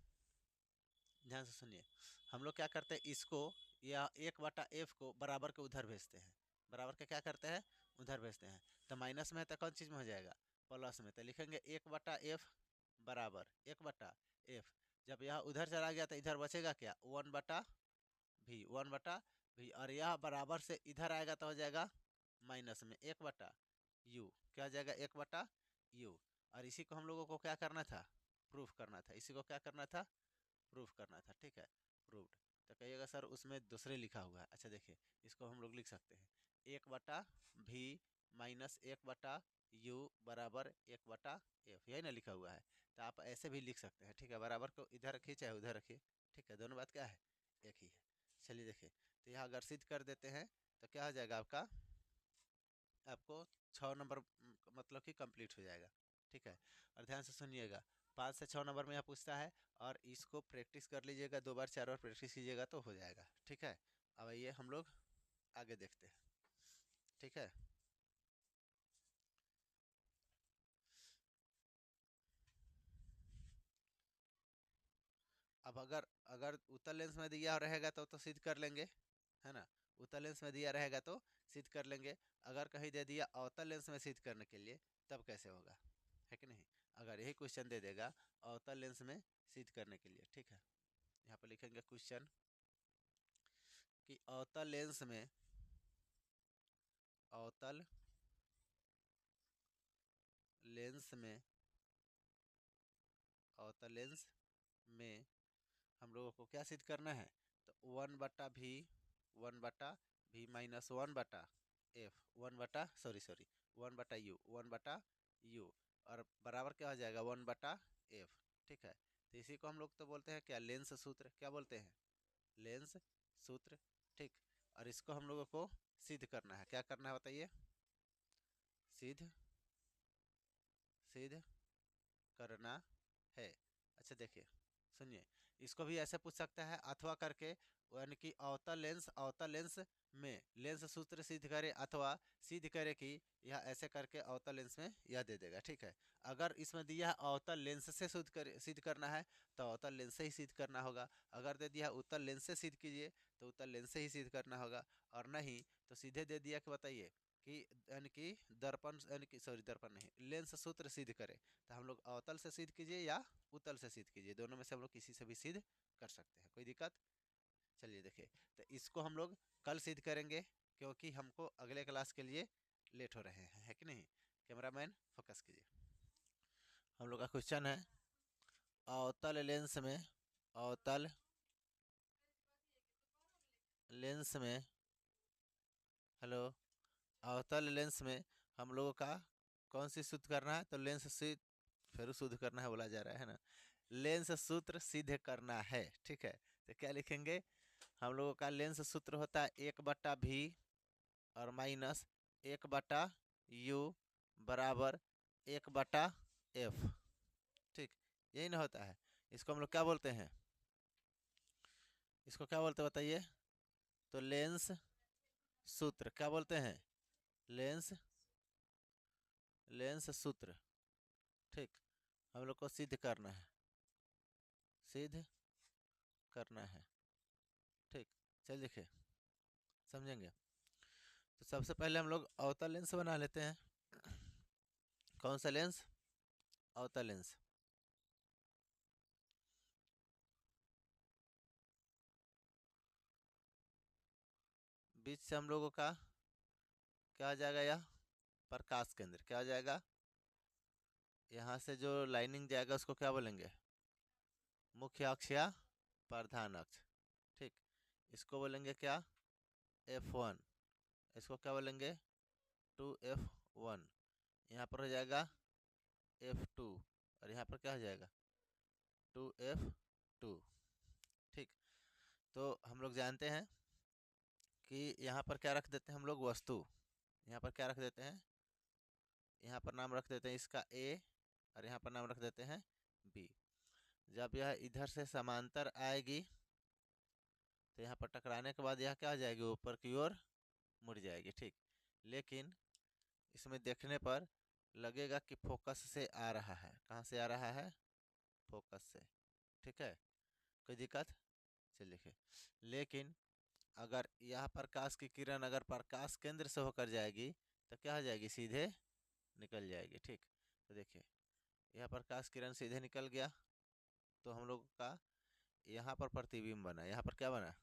Speaker 1: ध्यान से सुनिए, हम लोग क्या करते हैं, इसको या एक बटा एफ को बराबर के उधर भेजते हैं, बराबर के क्या करते हैं, उधर भेजते हैं। तो माइनस में है तो कौन चीज़ में हो जाएगा, प्लस में, तो लिखेंगे एक बटा एफ बराबर एक बटा एफ। जब यह उधर चला गया तो इधर बचेगा क्या, वन बटा भी, वन बटा भी, और यह बराबर से इधर आएगा तो हो जाएगा माइनस में एक बटा यू, क्या हो जाएगा, एक बटा यू। और इसी को हम लोगों को क्या करना था, प्रूफ करना था, इसी को क्या करना था, प्रूफ करना था, ठीक है, प्रूव्ड। तो कहिएगा सर उसमें दूसरे लिखा हुआ है, अच्छा देखिए इसको हम लोग लिख सकते हैं, एक बटा भी माइनस एक बटा यू बराबर एक बटा एफ, यही ना लिखा हुआ है। तो आप ऐसे भी लिख सकते हैं, ठीक है, बराबर को इधर रखिए चाहे उधर रखिए, ठीक है, दोनों बात क्या है, एक ही है। चलिए देखिए, तो यहाँ अगर सिद्ध कर देते हैं तो क्या हो जाएगा आपका, आपको 6 नंबर मतलब कि कंप्लीट हो जाएगा, ठीक है। और ध्यान से सुनिएगा, 5 से 6 नंबर में यह पूछता है, और इसको प्रैक्टिस कर लीजिएगा, 2 बार 4 बार प्रैक्टिस कीजिएगा तो हो जाएगा, ठीक है। अब आइए हम लोग आगे देखते हैं, ठीक है। अब अगर अगर उत्तल लेंस में दिया रहेगा तो सिद्ध कर लेंगे, है ना, उत्तल लेंस में दिया रहेगा तो सिद्ध कर लेंगे। अगर कहीं दे दिया अवतल लेंस में सिद्ध करने के लिए, तब कैसे होगा, है कि नहीं। अगर यही क्वेश्चन दे देगा अवतल लेंस में सिद्ध करने के लिए, ठीक है, यहाँ पर लिखेंगे क्वेश्चन कि अवतल लेंस में, अवतल लेंस में, अवतल लेंस में हम लोगों को क्या सिद्ध करना है, तो 1/v, 1/v minus 1/f, 1/u, 1/u और बराबर क्या हो जाएगा 1/f, ठीक है। तो इसी को हम लोग तो बोलते हैं क्या, लेंस सूत्र, क्या बोलते हैं, लेंस सूत्र, ठीक। और इसको हम लोगों को सिद्ध करना है, क्या करना है बताइए, सिद्ध सिद्ध करना है। अच्छा देखिए सुनिए, इसको भी ऐसे पूछ सकता है अथवा करके, यानी कि अवतल लेंस में लेंस सूत्र सिद्ध करे, अथवा सिद्ध करे कि यह ऐसे करके अवतल लेंस में यह दे देगा, ठीक है। अगर इसमें दिया है अवतल लेंस से सिद्ध करना है तो अवतल लेंस से ही सिद्ध करना होगा। अगर दे दिया उत्तल लेंस से सिद्ध कीजिए तो उत्तल लेंस से ही सिद्ध करना होगा। और नहीं तो सीधे दे दिया कि बताइए कि यानी कि दर्पण, यानी कि सॉरी दर्पण नहीं, लेंस सूत्र सिद्ध करे, तो हम लोग अवतल से सिद्ध कीजिए या उत्तल से सिद्ध कीजिए, दोनों में से हम लोग किसी से भी सिद्ध कर सकते हैं, कोई दिक्कत। चलिए देखिए, तो इसको हम लोग कल सिद्ध करेंगे क्योंकि हमको अगले क्लास के लिए लेट हो रहे हैं, है कि नहीं। कैमरामैन फोकस कीजिए। हम लोग का क्वेश्चन है अवतल लेंस में, अवतल लेंस में, हेलो, अवतल लेंस में हम लोगों का कौन सी सूत्र करना है, तो लेंस से फिर शुद्ध करना है बोला जा रहा है ना, लेंस सूत्र सिद्ध करना है, ठीक है। तो क्या लिखेंगे, हम लोगों का लेंस सूत्र होता है 1/v और माइनस 1/u बराबर 1/f, ठीक, यही ना होता है। इसको हम लोग क्या बोलते हैं, इसको क्या बोलते हैं बताइए, तो लेंस सूत्र, क्या बोलते हैं, लेंस लेंस सूत्र, ठीक। हम लोग को सिद्ध करना है, सिद्ध करना है, ठीक। चल देखिए समझेंगे। तो सबसे पहले हम लोग अवतल लेंस बना लेते हैं। कौन सा लेंस, अवतल लेंस। बीच से हम लोगों का क्या आ जाएगा, यह प्रकाश केंद्र, क्या आ जाएगा, यहाँ से जो लाइनिंग जाएगा उसको क्या बोलेंगे, मुख्य अक्ष या प्रधान अक्ष, ठीक। इसको बोलेंगे क्या, F1, इसको क्या बोलेंगे 2F1, यहाँ पर हो जाएगा F2 और यहाँ पर क्या हो जाएगा 2F2, ठीक। तो हम लोग जानते हैं कि यहाँ पर क्या रख देते हैं हम लोग, वस्तु, यहाँ पर क्या रख देते हैं, यहाँ पर नाम रख देते हैं इसका A और यहाँ पर नाम रख देते हैं B। जब यह इधर से समांतर आएगी तो यहाँ पर टकराने के बाद यह क्या हो जाएगी, ऊपर की ओर मुड़ जाएगी, ठीक। लेकिन इसमें देखने पर लगेगा कि फोकस से आ रहा है, कहाँ से आ रहा है, फोकस से, ठीक है, कोई दिक्कत। चलिए देखिए, लेकिन अगर यह प्रकाश की किरण अगर प्रकाश केंद्र से होकर जाएगी तो क्या हो जाएगी, सीधे निकल जाएगी, ठीक। तो देखिए यह प्रकाश किरण सीधे निकल गया तो हम लोग का यहाँ पर प्रतिबिंब बना, यहाँ पर क्या बना,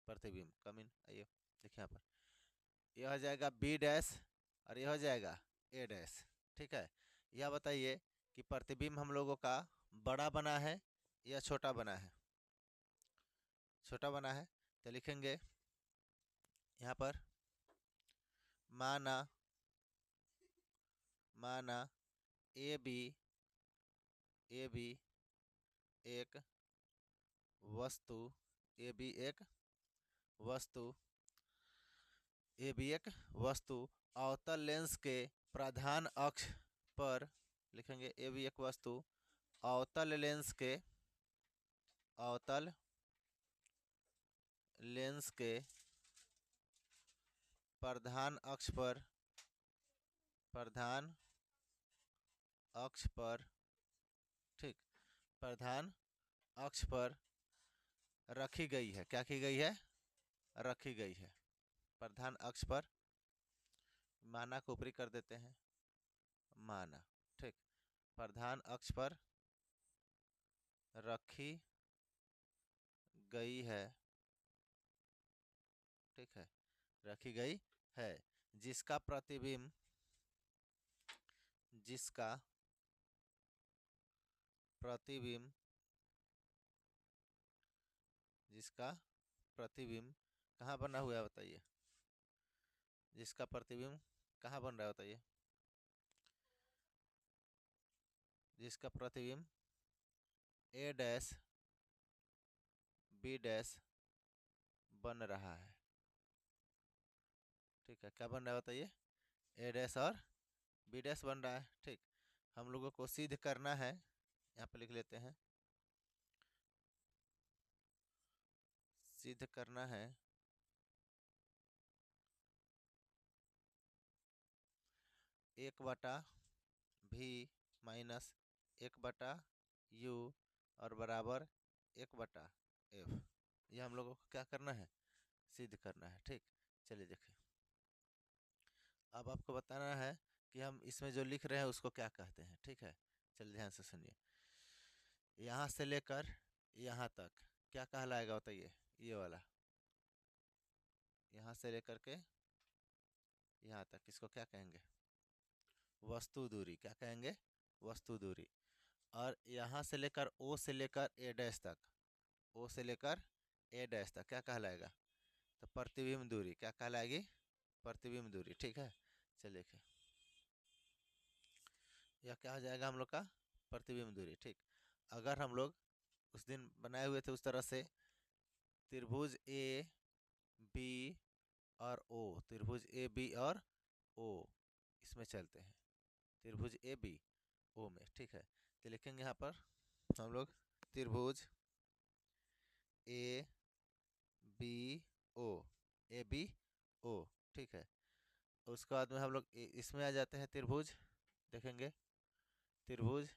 Speaker 1: प्रतिबिंब। कम इन, आइए देखिए यहाँ पर यह हो जाएगा बी डैश और यह हो जाएगा ए डैश, ठीक है। यह बताइए कि प्रतिबिंब हम लोगों का बड़ा बना है या छोटा बना है, छोटा बना है। तो लिखेंगे यहाँ पर माना, माना ए बी एक वस्तु, ए बी एक वस्तु, ए बी एक वस्तु अवतल लेंस के प्रधान अक्ष पर, लिखेंगे ए बी एक वस्तु अवतल लेंस के, अवतल लेंस के प्रधान अक्ष पर, प्रधान अक्ष पर, ठीक, प्रधान अक्ष पर रखी गई है, क्या की गई है, रखी गई है, प्रधान अक्ष पर माना को ऊपरी कर देते हैं, माना, ठीक। प्रधान अक्ष पर रखी गई है, ठीक है, रखी गई है, जिसका प्रतिबिंब, जिसका प्रतिबिंब, जिसका प्रतिबिंब कहाँ बना हुआ है बताइए, जिसका प्रतिबिंब कहाँ बन रहा है बताइए, जिसका प्रतिबिंब ए डैश बी डैश बन रहा है, ठीक है। क्या बन रहा है बताइए, ए डैश और बी डैश बन रहा है, ठीक। हम लोगों को सिद्ध करना है, यहाँ पे लिख लेते हैं, सिद्ध करना है एक बटा भी माइनस एक बटा यू और बराबर एक बटा एफ। ये हम लोगों को क्या करना है, सिद्ध करना है, ठीक। चलिए देखें, अब आपको बताना है कि हम इसमें जो लिख रहे हैं उसको क्या कहते हैं, ठीक है। चलिए ध्यान से सुनिए, यहाँ से लेकर यहाँ तक क्या कहलाएगा बताइए, ये वाला, यहाँ से लेकर के यहाँ तक, इसको क्या कहेंगे, वस्तु दूरी, क्या कहेंगे, वस्तु दूरी। और यहाँ से लेकर ओ से लेकर ए डैश तक, ओ से लेकर ए डैश तक क्या कहलाएगा, तो प्रतिबिंब दूरी, क्या कहलाएगी, प्रतिबिंब दूरी, ठीक है। चलिए देखिए, यह क्या हो जाएगा हम लोग का, प्रतिबिंब दूरी, ठीक। अगर हम लोग उस दिन बनाए हुए थे उस तरह से, त्रिभुज ए बी और ओ, त्रिभुज ए बी और ओ, इसमें चलते हैं, त्रिभुज ए बी ओ में, ठीक है। तो लिखेंगे यहाँ पर हम लोग त्रिभुज A B O, A B O, ठीक है। उसके बाद में हम लोग इसमें आ जाते हैं, त्रिभुज देखेंगे, त्रिभुज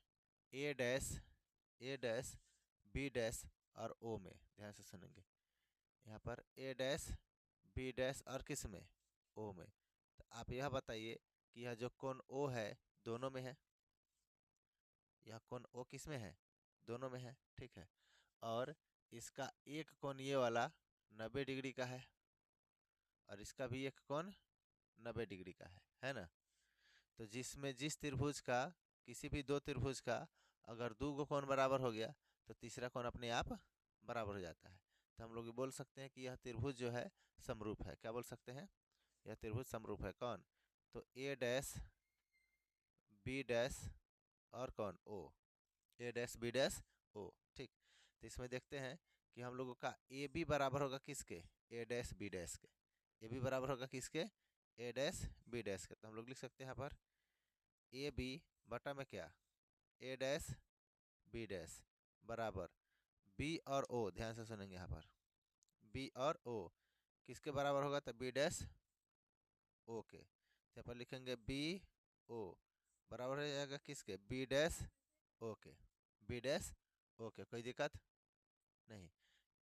Speaker 1: ए डैश बी डैश और ओ में, ध्यान से सुनेंगे, यहाँ पर ए डैश बी डैश और किस में, ओ में। तो आप यह बताइए कि यह जो कोण ओ है दोनों में है, यह कोण ओ किस में है, दोनों में है, ठीक है। और इसका एक कोण ये वाला 90 डिग्री का है, और इसका भी एक कोण 90 डिग्री का है ना। तो जिसमें जिस त्रिभुज का, किसी भी दो त्रिभुज का अगर दो गो कोण बराबर हो गया तो तीसरा कोण अपने आप बराबर हो जाता है। तो हम लोग ये बोल सकते हैं कि यह त्रिभुज जो है समरूप है, क्या बोल सकते हैं, यह त्रिभुज समरूप है, कौन, तो ए डैश बी डैश और कौन, ओ, ए डैश बी डैश ओ, ठीक। तो इसमें देखते हैं कि हम लोगों का ए बी बराबर होगा किसके, ए डैश बी डैश के, ए बी बराबर होगा किसके, ए डैश बी डैश के। तो हम लोग लिख सकते हैं यहाँ पर ए बी बटा में क्या, ए डैश बी डैश बराबर बी और ओ, ध्यान से सुनेंगे यहाँ पर, बी और ओ किसके बराबर होगा, तो बी डैश ओ के। यहाँ पर लिखेंगे बी ओ बराबर हो जाएगा किसके, बी डैश ओ के, बी डैश ओ के। कोई दिक्कत नहीं,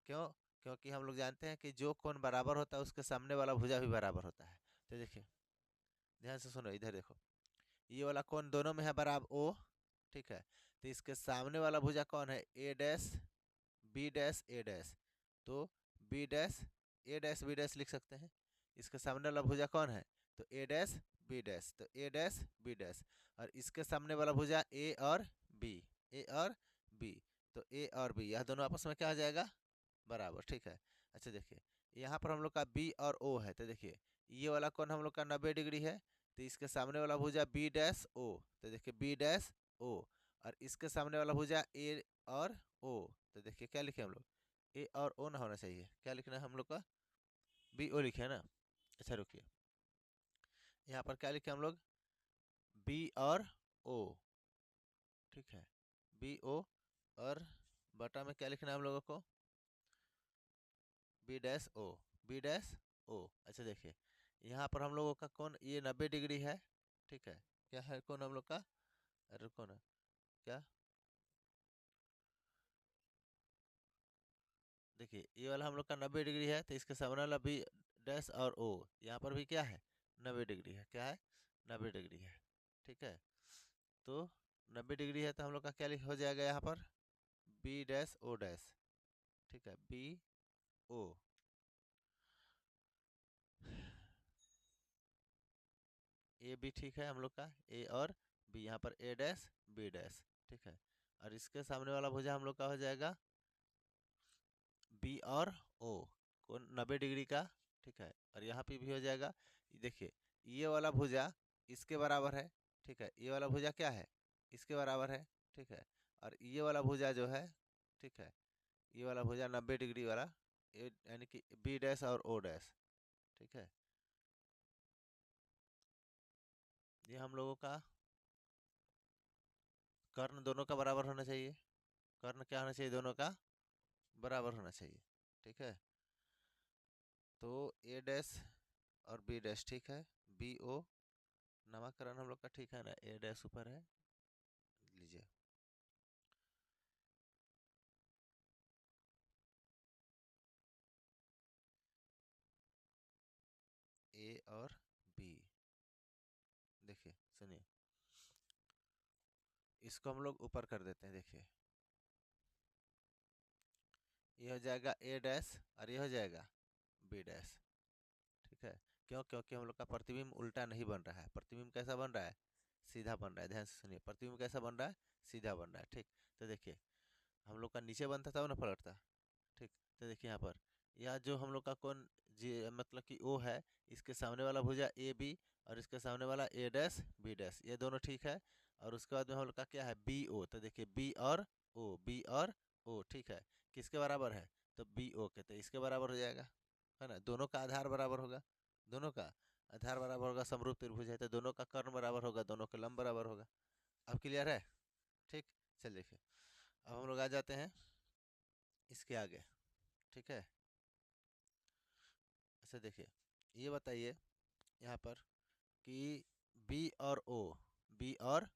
Speaker 1: क्यों, क्योंकि हम लोग जानते हैं कि जो कोण बराबर होता है उसके सामने वाला भुजा भी बराबर होता है। तो देखिए ध्यान से सुनो, इधर देखो, ये वाला कोण दोनों में है बराबर ओ, ठीक है। तो इसके सामने वाला भुजा कौन है, ए डैश बी डैश ए डैश, तो बी डैश ए डैश बी डैश लिख सकते हैं। इसके सामने वाला भुजा कौन है, तो ए डैश बी डैश, तो ए डैश बी डैश। और इसके सामने वाला भुजा ए और बी, ए और बी, तो ए और बी यह दोनों आपस में क्या हो जाएगा, बराबर, ठीक है। अच्छा देखिए, यहाँ पर हम लोग का बी और ओ है, तो देखिए ये वाला कोण हम लोग का 90 डिग्री है, तो इसके सामने वाला भुजा बी डैश ओ, तो देखिए बी डैश ओ, और इसके सामने वाला भुजा ए और ओ, तो देखिए क्या लिखे हम लोग, ए और ओ ना होना चाहिए, क्या लिखना है हम लोग का, बी ओ लिखे है ना। अच्छा रुकिए, यहाँ पर क्या लिखे हम लोग, बी और ओ, ठीक है, बी ओ, और बटा में क्या लिखना है हम लोगों को, B dash O, B dash O. अच्छा देखिए, यहाँ पर हम लोगों का कोण ये 90 डिग्री है, ठीक है, क्या है कोण हम लोग का, अरे कौन है क्या, देखिए ये वाला हम लोग का 90 डिग्री है, तो इसके सामने वाला भी डैश और ओ, यहाँ पर भी क्या है 90 डिग्री है, क्या है 90 डिग्री है। ठीक है, तो 90 डिग्री है तो हम लोग का क्या हो जाएगा यहाँ पर बी डैश ओ डैश। ठीक है, बी ओ, ए भी ठीक है हम लोग का, ए और बी, यहाँ पर ए डैश बी डैश। ठीक है, और इसके सामने वाला भुजा हम लोग का हो जाएगा बी और ओ, कौन 90 डिग्री का। ठीक है, और यहाँ पे भी हो जाएगा, देखिए ये वाला भुजा इसके बराबर है। ठीक है, ये वाला भुजा क्या है इसके बराबर है। ठीक है, और ये वाला भुजा जो है, ठीक है, ये वाला भुजा 90 डिग्री वाला, यानी कि बी डैश और ओ डैश। ठीक है, ये हम लोगों का कर्ण दोनों का बराबर होना चाहिए। कर्ण क्या होना चाहिए, दोनों का बराबर होना चाहिए। ठीक है, तो ए डैश और बी डैश ठीक है, बी ओ, नामकरण हम लोग का ठीक है ना, ए डैश ऊपर है, लीजिए ए और बी। देखिए सुनिए, इसको हम लोग ऊपर कर देते हैं। देखिए ये हो जाएगा ए डैश और ये हो जाएगा बी डैश। ठीक है, क्यों, क्योंकि हम लोग का प्रतिबिंब उल्टा नहीं बन रहा है। प्रतिबिंब कैसा बन रहा है, सीधा बन रहा है। ध्यान से सुनिए, प्रतिबिंब कैसा बन रहा है, सीधा बन रहा है। ठीक, तो देखिए हम लोग का नीचे बनता था वो ना पलटता। ठीक, तो देखिए यहाँ पर यह जो हम लोग का कौन जी मतलब कि ओ है, इसके सामने वाला भुजा ए बी और इसके सामने वाला ए डैश बी डैश, ये दोनों ठीक है। और उसके बाद में हम लोग का क्या है बी ओ, तो देखिए बी और ओ, बी और ओ, ठीक है, किसके बराबर है, तो बी ओ के, तो इसके बराबर हो जाएगा, है ना। दोनों का आधार बराबर होगा, दोनों का आधार बराबर होगा, समरूप त्रिभुज है तो दोनों का कर्ण बराबर होगा, दोनों का लंब बराबर होगा। अब क्लियर है। ठीक, चल देखिए अब हम लोग आ जाते हैं इसके आगे। ठीक है, अच्छा देखिए ये बताइए यहाँ पर कि बी और ओ, बी और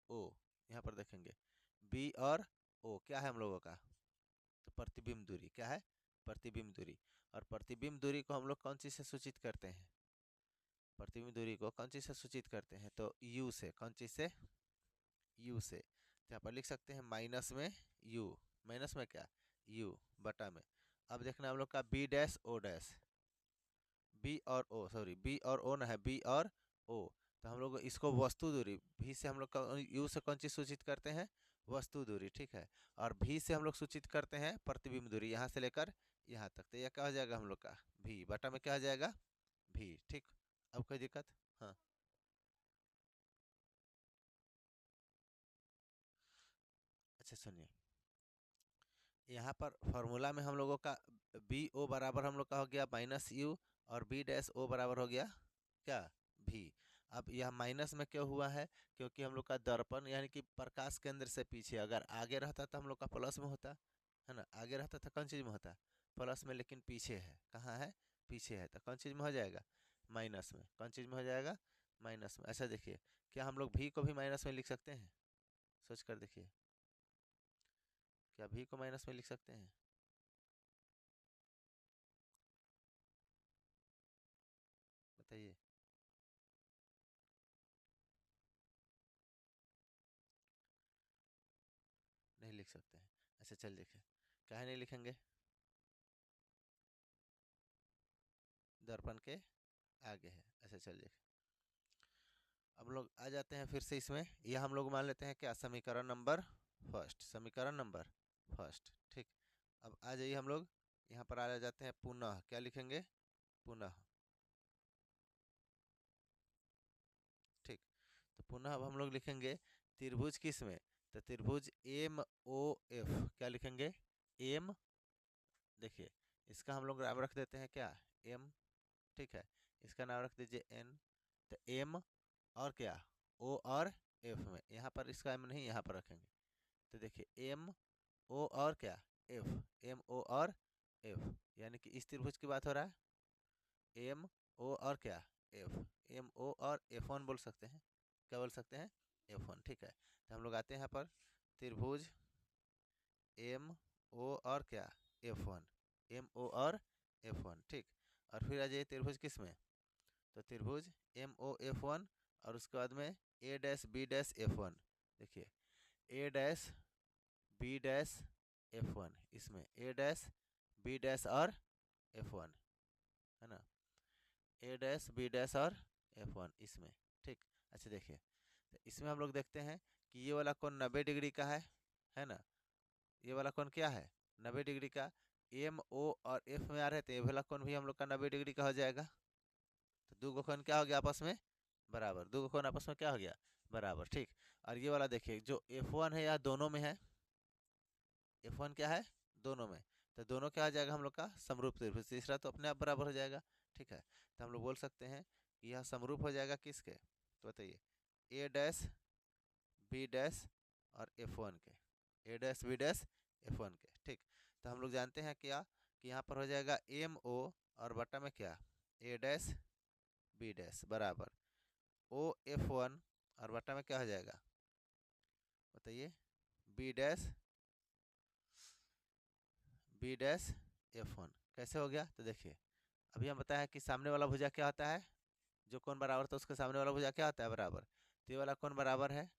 Speaker 1: ओ, यहाँ पर देखेंगे बी और ओ क्या है हम लोगों का, तो प्रतिबिंब दूरी क्या है, प्रतिबिंब दूरी। और प्रतिबिंब दूरी को हम लोग कौन चीज़ से सूचित करते हैं, प्रतिबिंब दूरी को कौन चीज़ से सूचित करते हैं, तो यू से। कौन चीज़ से, यू से। तो यहाँ पर लिख सकते हैं माइनस में यू, माइनस में क्या यू बटा में। अब देखना हम लोग का B dash O dash, B और ओ, सॉरी बी और ओ ना है, बी और ओ, तो हम लोग इसको वस्तु दूरी भी से हम लोग यू से कौन चीज़ सूचित करते हैं, वस्तु दूरी। ठीक है, और भी से हम लोग सूचित करते हैं प्रतिबिंब दूरी, यहाँ से लेकर यहाँ तक। तो यह क्या हो जाएगा हम लोग का भी बटा में क्या हो जाएगा भी। ठीक, अब कोई दिक्कत, हाँ अच्छा सुनिए, यहाँ पर फॉर्मूला में हम लोगों का बी ओ बराबर हम लोग का हो गया माइनस यू, और बी डैश ओ बराबर हो गया क्या भी। अब यह माइनस में क्यों हुआ है, क्योंकि हम लोग का दर्पण यानी कि प्रकाश केंद्र से पीछे, अगर आगे रहता तो हम लोग का प्लस में होता, है ना, आगे रहता था कौन चीज़ में होता प्लस में, लेकिन पीछे है, कहाँ है पीछे है, तो कौन चीज़ में हो जाएगा माइनस में। कौन चीज़ में हो जाएगा माइनस में। अच्छा देखिए, क्या हम लोग भी को भी माइनस में लिख सकते हैं, सोच कर देखिए, क्या भी को माइनस में लिख सकते हैं, बताइए। नहीं लिख सकते हैं, अच्छा चल देखिए, काहे नहीं लिखेंगे, दर्पण के आगे है। अच्छा चल देखिए, अब लोग आ जाते हैं फिर से इसमें, यह हम लोग मान लेते हैं क्या समीकरण नंबर फर्स्ट, समीकरण नंबर फर्स्ट। ठीक, अब आ जाइए हम लोग यहाँ पर आ जाते हैं पुनः, क्या लिखेंगे पुनः। ठीक, तो पुनः अब हम लोग लिखेंगे त्रिभुज किस में, तो त्रिभुज एम ओ एफ, क्या लिखेंगे एम, देखिए इसका हम लोग नाम रख देते हैं क्या एम। ठीक है, इसका नाम रख दीजिए एन, तो एम और क्या ओ और एफ में, यहाँ पर इसका एम नहीं यहाँ पर रखेंगे। तो देखिए एम ओ और क्या एफ, एम ओ और एफ, यानी कि इस त्रिभुज की बात हो रहा है, एम ओ और क्या एफ, एम ओ और एफ वन बोल सकते हैं, क्या बोल सकते हैं एफ वन। ठीक है, तो हम लोग आते हैं यहाँ पर त्रिभुज एम ओ और क्या एफ वन, एम ओ और एफ वन। ठीक, और फिर आ जाइए त्रिभुज किस में, तो त्रिभुज MOF1 और उसके बाद में A', B', F1। देखिए A', B', F1 इसमें A', B' और F1 है ना, A', B' और F1 इसमें, ठीक। अच्छा देखिए, तो इसमें हम लोग देखते हैं कि ये वाला कोण 90 डिग्री का है ना, ये वाला कोण क्या है 90 डिग्री का। MO और F में आ रहे थे, ये वाला कोण भी हम लोग का 90 डिग्री का हो जाएगा। तो दो गो कोण क्या हो गया आपस में बराबर, दो गो कोण आपस में क्या हो गया बराबर, ठीक। और ये वाला देखिए जो F1 है, यह दोनों में है, F1 क्या है दोनों में, तो दोनों क्या हो जाएगा हम लोग का समरूप त्रिभुज, तीसरा तो अपने आप बराबर हो जाएगा, ठीक है। तो हम लोग बोल सकते हैं कि यह समरूप हो जाएगा किसके, तो बताइए A', B' और F1 के, A', B' F1 के, ठीक। तो हम लोग जानते हैं क्या कि यहाँ पर हो जाएगा MO और बटा में क्या A', B' बराबर OF1 और बटा में क्या हो जाएगा बताइए B', कैसे हो गया, तो देखिए अभी हम बताया कि सामने वाला भुजा क्या होता है, जो कोण बराबर था उसके सामने वाला भुजा क्या होता है बराबर, तो ये वाला कोण बराबर है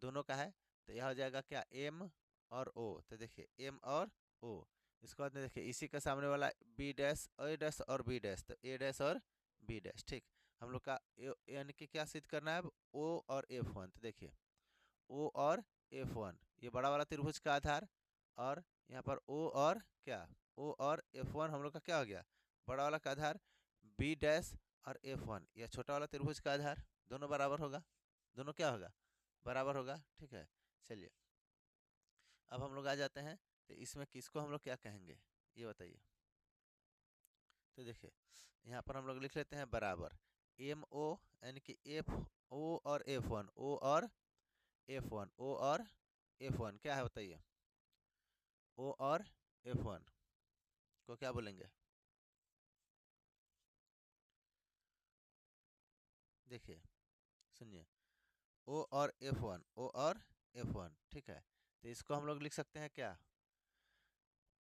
Speaker 1: दोनों का है, तो यह हो जाएगा क्या M और O। तो देखिए M और O, इसके बाद में देखिए इसी का सामने वाला A' और B', तो A' और B', ठीक। हम लोग का यानी कि क्या सिद्ध करना है अब O और F1, तो देखिए O और F1 ये बड़ा वाला त्रिभुज का आधार, और यहाँ पर O और क्या O और F1 हम लोग का क्या हो गया बड़ा वाला का आधार, B' और F1 यह छोटा वाला त्रिभुज का आधार, दोनों बराबर होगा, दोनों क्या होगा बराबर होगा, ठीक है। चलिए अब हम लोग आ जाते हैं, तो इसमें किसको हम लोग क्या कहेंगे ये बताइए। तो देखिए यहाँ पर हम लोग लिख लेते हैं बराबर MO यानी कि O और F1, O और F1, O और F1 क्या है बताइए, O और F1 को क्या बोलेंगे, देखिए सुनिए O और F1, O और F1, ठीक है। तो इसको हम लोग लिख सकते हैं क्या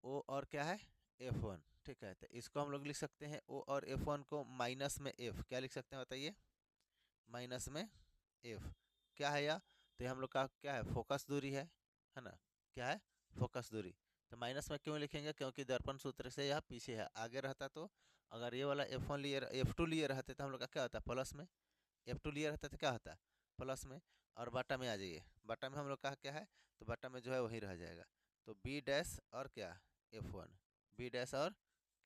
Speaker 1: O और क्या है F1, ठीक है। तो इसको हम लोग लिख सकते हैं O और F1 को माइनस में F, क्या लिख सकते हैं बताइए माइनस में F, क्या है यह, तो ये हम लोग का क्या है फोकस दूरी है ना, क्या है फोकस दूरी। तो माइनस में क्यों लिखेंगे, क्योंकि दर्पण सूत्र से यह पीछे है, आगे रहता तो अगर ये वाला F1 लिए F2 लिए रहते तो हम लोग का क्या होता प्लस में, F2 लिए रहता तो क्या होता प्लस में, और बटा में आ जाइए, बटा में हम लोग का क्या है, तो बटा में जो है वही रह जाएगा, तो B' और क्या F1, B' और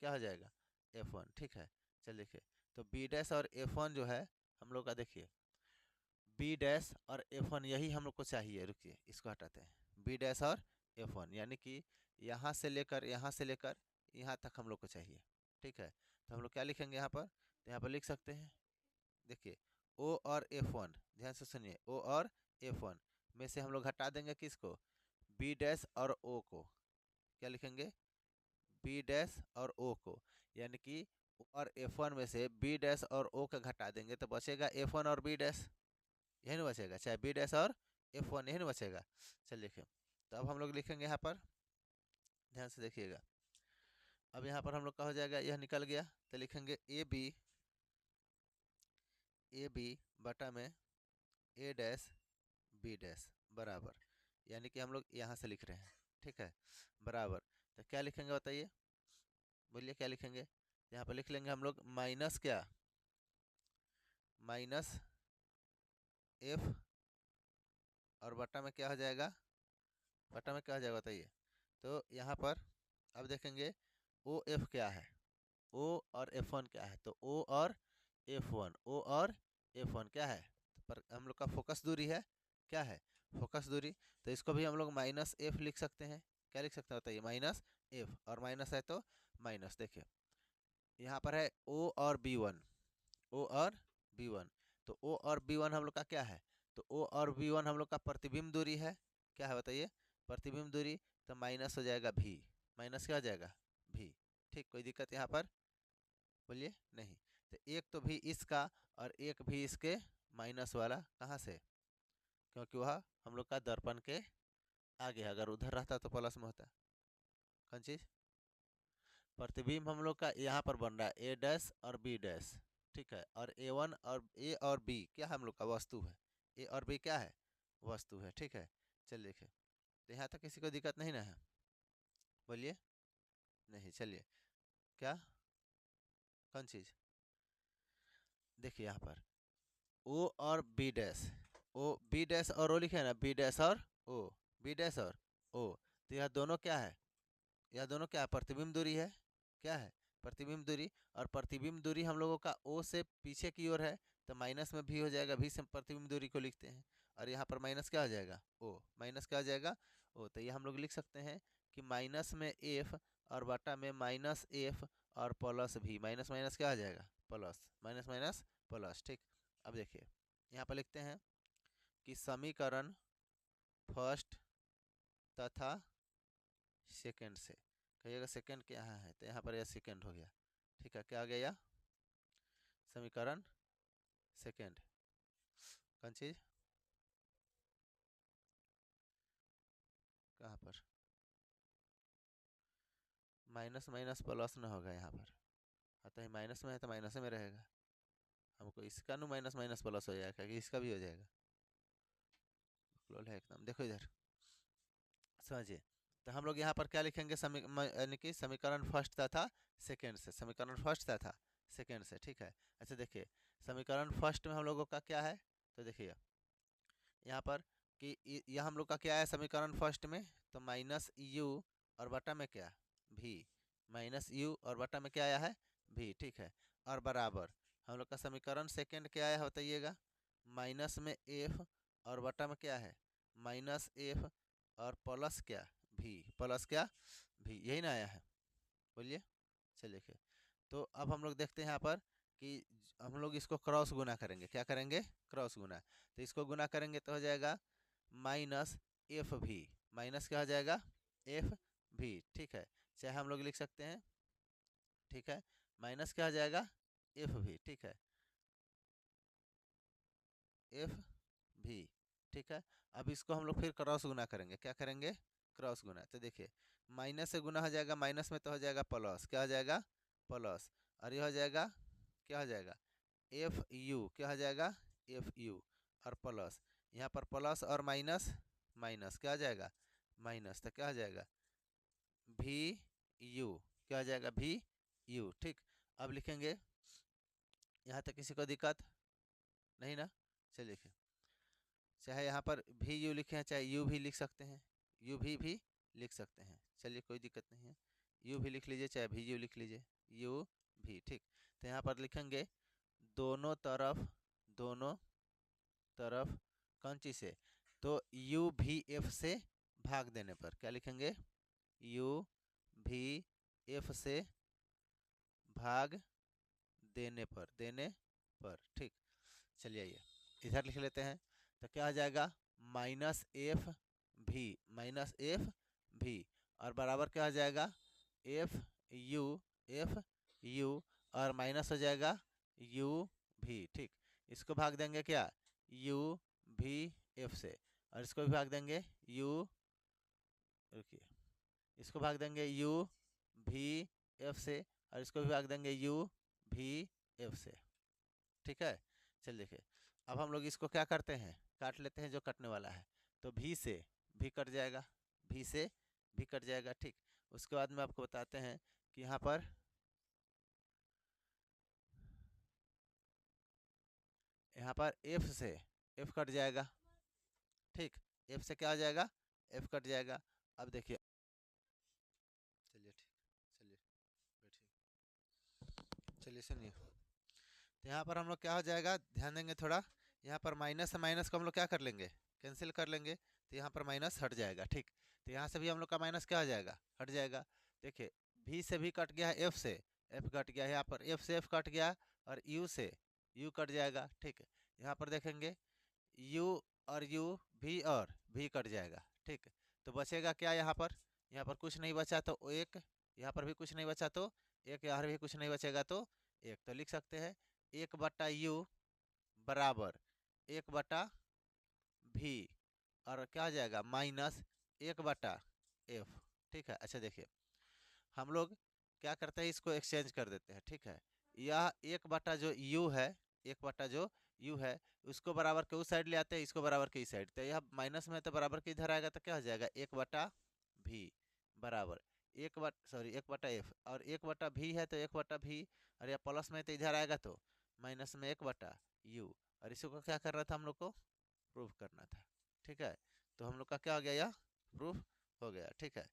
Speaker 1: क्या हो जाएगा F1, ठीक है। चल देखिए तो B' और F1 जो है हम लोग का देखिए B' और F1 यही हम लोग को चाहिए, रुकिए इसको हटाते हैं, B' और F1 यानी कि यहाँ से लेकर यहाँ तक हम लोग को चाहिए, ठीक है। तो हम लोग क्या लिखेंगे यहाँ पर, तो यहाँ पर लिख सकते हैं देखिए O और F1, ध्यान से सुनिए O और F1 में से हम लोग हटा देंगे किसको B' और O को, क्या लिखेंगे B' और O को, यानी कि O और F1 में से B' और O का घटा देंगे तो बचेगा F1 और B', यही नहीं बचेगा, चाहे B' और F1 यही नहीं बचेगा। चल लिखे, तो अब हम लोग लिखेंगे यहाँ पर, ध्यान से देखिएगा, अब यहाँ पर हम लोग का हो जाएगा यह निकल गया, तो लिखेंगे ए बी बटा में A', B' बराबर, यानी कि हम लोग यहाँ से लिख रहे हैं, ठीक है बराबर। तो क्या लिखेंगे बताइए, बोलिए क्या लिखेंगे, यहाँ पर लिख लेंगे हम लोग माइनस क्या माइनस F और बटा में क्या हो जाएगा, बटा में क्या हो जाएगा बताइए, तो यहाँ पर अब देखेंगे ओ एफ क्या है, ओ और F1 क्या है, तो O और F1, O और F1 क्या है, तो पर हम लोग का फोकस दूरी है, क्या है फोकस दूरी, तो इसको भी हम लोग माइनस F लिख सकते हैं, क्या लिख सकते हैं बताइए माइनस F, और माइनस है तो माइनस, देखिए यहाँ पर है O और B1, O और B1, तो O और B1 हम लोग का क्या है, तो O और B1 हम लोग का प्रतिबिंब दूरी है, क्या है बताइए प्रतिबिंब दूरी, तो माइनस हो जाएगा V, माइनस क्या हो जाएगा V, ठीक। कोई दिक्कत यहाँ पर बोलिए नहीं, तो एक तो भी इसका और एक भी इसके माइनस वाला कहाँ से, क्योंकि वह हम लोग का दर्पण के आगे, अगर उधर रहता तो प्लस में होता, कौन चीज़ प्रतिबिंब हम लोग का यहाँ पर बन रहा है ए डैश और बी डैश, ठीक है, और A1 और ए और बी क्या हम लोग का वस्तु है, ए और बी क्या है, वस्तु है, ठीक है। चलिए देखिए, तो यहाँ तक किसी को दिक्कत नहीं ना है, बोलिए, नहीं, चलिए, क्या, कौन चीज़, देखिए यहाँ पर ओ और B dash, O B dash और ओ लिखे हैं ना, बी डैश और ओ, बी डैश और ओ, तो यह दोनों क्या है, यह दोनों क्या है, प्रतिबिंब दूरी है, क्या है, प्रतिबिंब दूरी। और प्रतिबिंब दूरी हम लोगों का ओ से पीछे की ओर है, तो माइनस में भी हो जाएगा, भी से प्रतिबिंब दूरी को लिखते हैं, और यहाँ पर माइनस क्या हो जाएगा, ओ, माइनस क्या हो जाएगा, ओ, तो ये हम लोग लिख सकते हैं कि माइनस में एफ और बटा में माइनस एफ और प्लस भी, माइनस माइनस क्या हो जाएगा, प्लस, माइनस माइनस प्लस, ठीक। अब देखिए यहाँ पर लिखते हैं कि समीकरण फर्स्ट तथा सेकंड से, कहिएगा सेकंड क्या है, तो यहाँ पर यह सेकंड हो गया, ठीक है, क्या आ गया, समीकरण सेकंड, कौन चीज़, कहाँ पर, माइनस माइनस प्लस न होगा यहाँ पर, अतः माइनस में है तो माइनस में रहेगा, हमको इसका नु माइनस माइनस प्लस हो जाएगा, कि इसका भी हो जाएगा, है एकदम, देखो इधर, समझिए। तो हम लोग यहाँ पर क्या लिखेंगे, यानी कि समीकरण फर्स्ट तथा सेकंड से, समीकरण फर्स्ट तथा सेकंड से, ठीक है। अच्छा देखिए, समीकरण फर्स्ट में हम लोगों का क्या है, तो देखिए यहाँ पर कि यह हम लोग का क्या है समीकरण फर्स्ट में, तो माइनस यू और बटा में क्या, भी, माइनस यू और बटा में क्या आया है, भी, ठीक है, और बराबर हम लोग का समीकरण सेकंड क्या आया है बताइएगा, माइनस में एफ और बटा में क्या है, माइनस एफ और प्लस क्या, भी, प्लस क्या, भी, यही ना आया है, बोलिए, चलिए देखिए। तो अब हम लोग देखते हैं यहाँ पर कि हम लोग इसको क्रॉस गुना करेंगे, क्या करेंगे, क्रॉस गुना, तो इसको गुना करेंगे तो हो जाएगा माइनस एफ भी, माइनस क्या हो जाएगा, एफ भी, ठीक है, चाहे हम लोग लिख सकते हैं, ठीक है, माइनस क्या हो जाएगा, एफ भी, ठीक है, एफ भी, ठीक है। अब इसको हम लोग फिर क्रॉस गुना करेंगे, क्या करेंगे, क्रॉस गुना, तो देखिए माइनस से गुना हो जाएगा, माइनस में तो हो जाएगा प्लस, क्या हो जाएगा, प्लस, और ये हो जाएगा, क्या हो जाएगा, एफ यू, क्या हो जाएगा, एफ यू, और प्लस, यहाँ पर प्लस और माइनस, माइनस क्या हो जाएगा, माइनस, तो क्या हो जाएगा, भी यू, क्या हो जाएगा, भी यू, ठीक। अब लिखेंगे, यहाँ तक किसी को दिक्कत नहीं ना, चलिए लिखें, चाहे यहाँ पर भी यू लिखे हैं, चाहे यू भी लिख सकते हैं, यू भी लिख सकते हैं, चलिए कोई दिक्कत नहीं है, यू भी लिख लीजिए, चाहे भी यू लिख लीजिए, यू भी, ठीक। तो यहाँ पर लिखेंगे दोनों तरफ, दोनों तरफ कौन चीज़ से, तो यू भी एफ से भाग देने पर, क्या लिखेंगे, यू भी एफ से भाग देने पर, ठीक। चलिए आइए इधर लिख लेते हैं, तो क्या हो जाएगा, माइनस एफ भी, माइनस एफ भी, और बराबर क्या हो जाएगा, एफ यू, एफ यू, और माइनस हो जाएगा यू भी, ठीक। इसको भाग देंगे क्या, यू भी एफ से, और इसको भी भाग देंगे यू, रुकिए, इसको भाग देंगे यू भी एफ से, और इसको भी भाग देंगे यू भी एफ से, ठीक है। चल देखिए, अब हम लोग इसको क्या करते हैं, काट लेते हैं जो कटने वाला है, तो भी से भी कट जाएगा, भी से भी कट जाएगा, ठीक। उसके बाद में आपको बताते हैं कि यहाँ पर एफ से एफ कट जाएगा, ठीक, एफ से क्या हो जाएगा, एफ कट जाएगा। अब देखिए, चलिए ठीक, चलिए बैठिए, चलिए सुनिए, तो यहाँ पर हम लोग क्या हो जाएगा, ध्यान देंगे थोड़ा, यहाँ पर माइनस से माइनस को हम लोग क्या कर लेंगे, कैंसिल कर लेंगे, तो यहाँ पर माइनस हट जाएगा, ठीक। तो यहाँ से भी हम लोग का माइनस क्या हो जाएगा, हट जाएगा। देखिए भी से भी कट गया है, एफ से एफ कट गया है, यहाँ पर एफ से एफ कट गया, और यू से यू कट जाएगा, ठीक है। यहाँ पर देखेंगे यू और यू भी और भी कट जाएगा, ठीक। तो बचेगा क्या, यहाँ पर कुछ नहीं बचा तो एक, यहाँ पर भी कुछ नहीं बचा तो एक, यहाँ भी कुछ नहीं बचेगा तो एक, तो लिख सकते हैं एक बटा यू बराबर एक बटा भी, और क्या आ जाएगा माइनस एक बटा एफ, ठीक है। अच्छा देखिए, हम लोग क्या करते हैं, इसको एक्सचेंज कर देते हैं, ठीक है। यह एक बटा जो यू है, एक बटा जो यू है, उसको बराबर के उस साइड ले आते हैं, इसको बराबर के इस साइड, तो यह माइनस में तो बराबर के इधर आएगा, तो क्या हो जाएगा, एक बटा भी बराबर एक बटा एफ, और एक बटा भी है तो एक बटा भी, और यह प्लस में तो इधर आएगा तो माइनस में एक बटा यू, और इसी को क्या करना था हम लोग को, प्रूफ करना था, ठीक है। तो हम लोग का क्या हो गया, यह प्रूफ हो गया, ठीक है।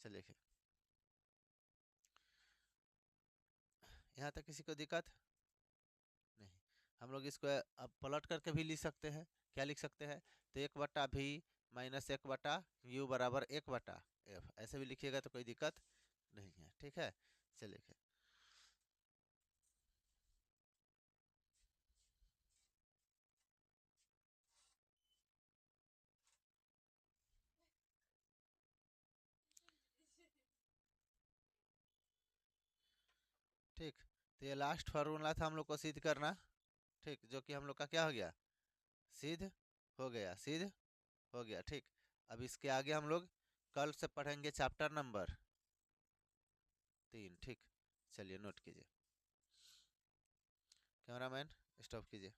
Speaker 1: चलिए यहाँ तक किसी को दिक्कत नहीं। हम लोग इसको अब पलट करके भी लिख सकते हैं, क्या लिख सकते हैं, तो एक बटा भी माइनस एक बटा यू बराबर एक बटा एफ, ऐसे भी लिखिएगा तो कोई दिक्कत नहीं है, ठीक है। चलिए ठीक। तो ये लास्ट फार्मूला था हम लोग को सिद्ध करना, ठीक, जो कि हम लोग का क्या हो गया, सिद्ध हो गया, सिद्ध हो गया, ठीक। अब इसके आगे हम लोग कल से पढ़ेंगे चैप्टर नंबर 3, ठीक। चलिए नोट कीजिए, कैमरामैन स्टॉप कीजिए।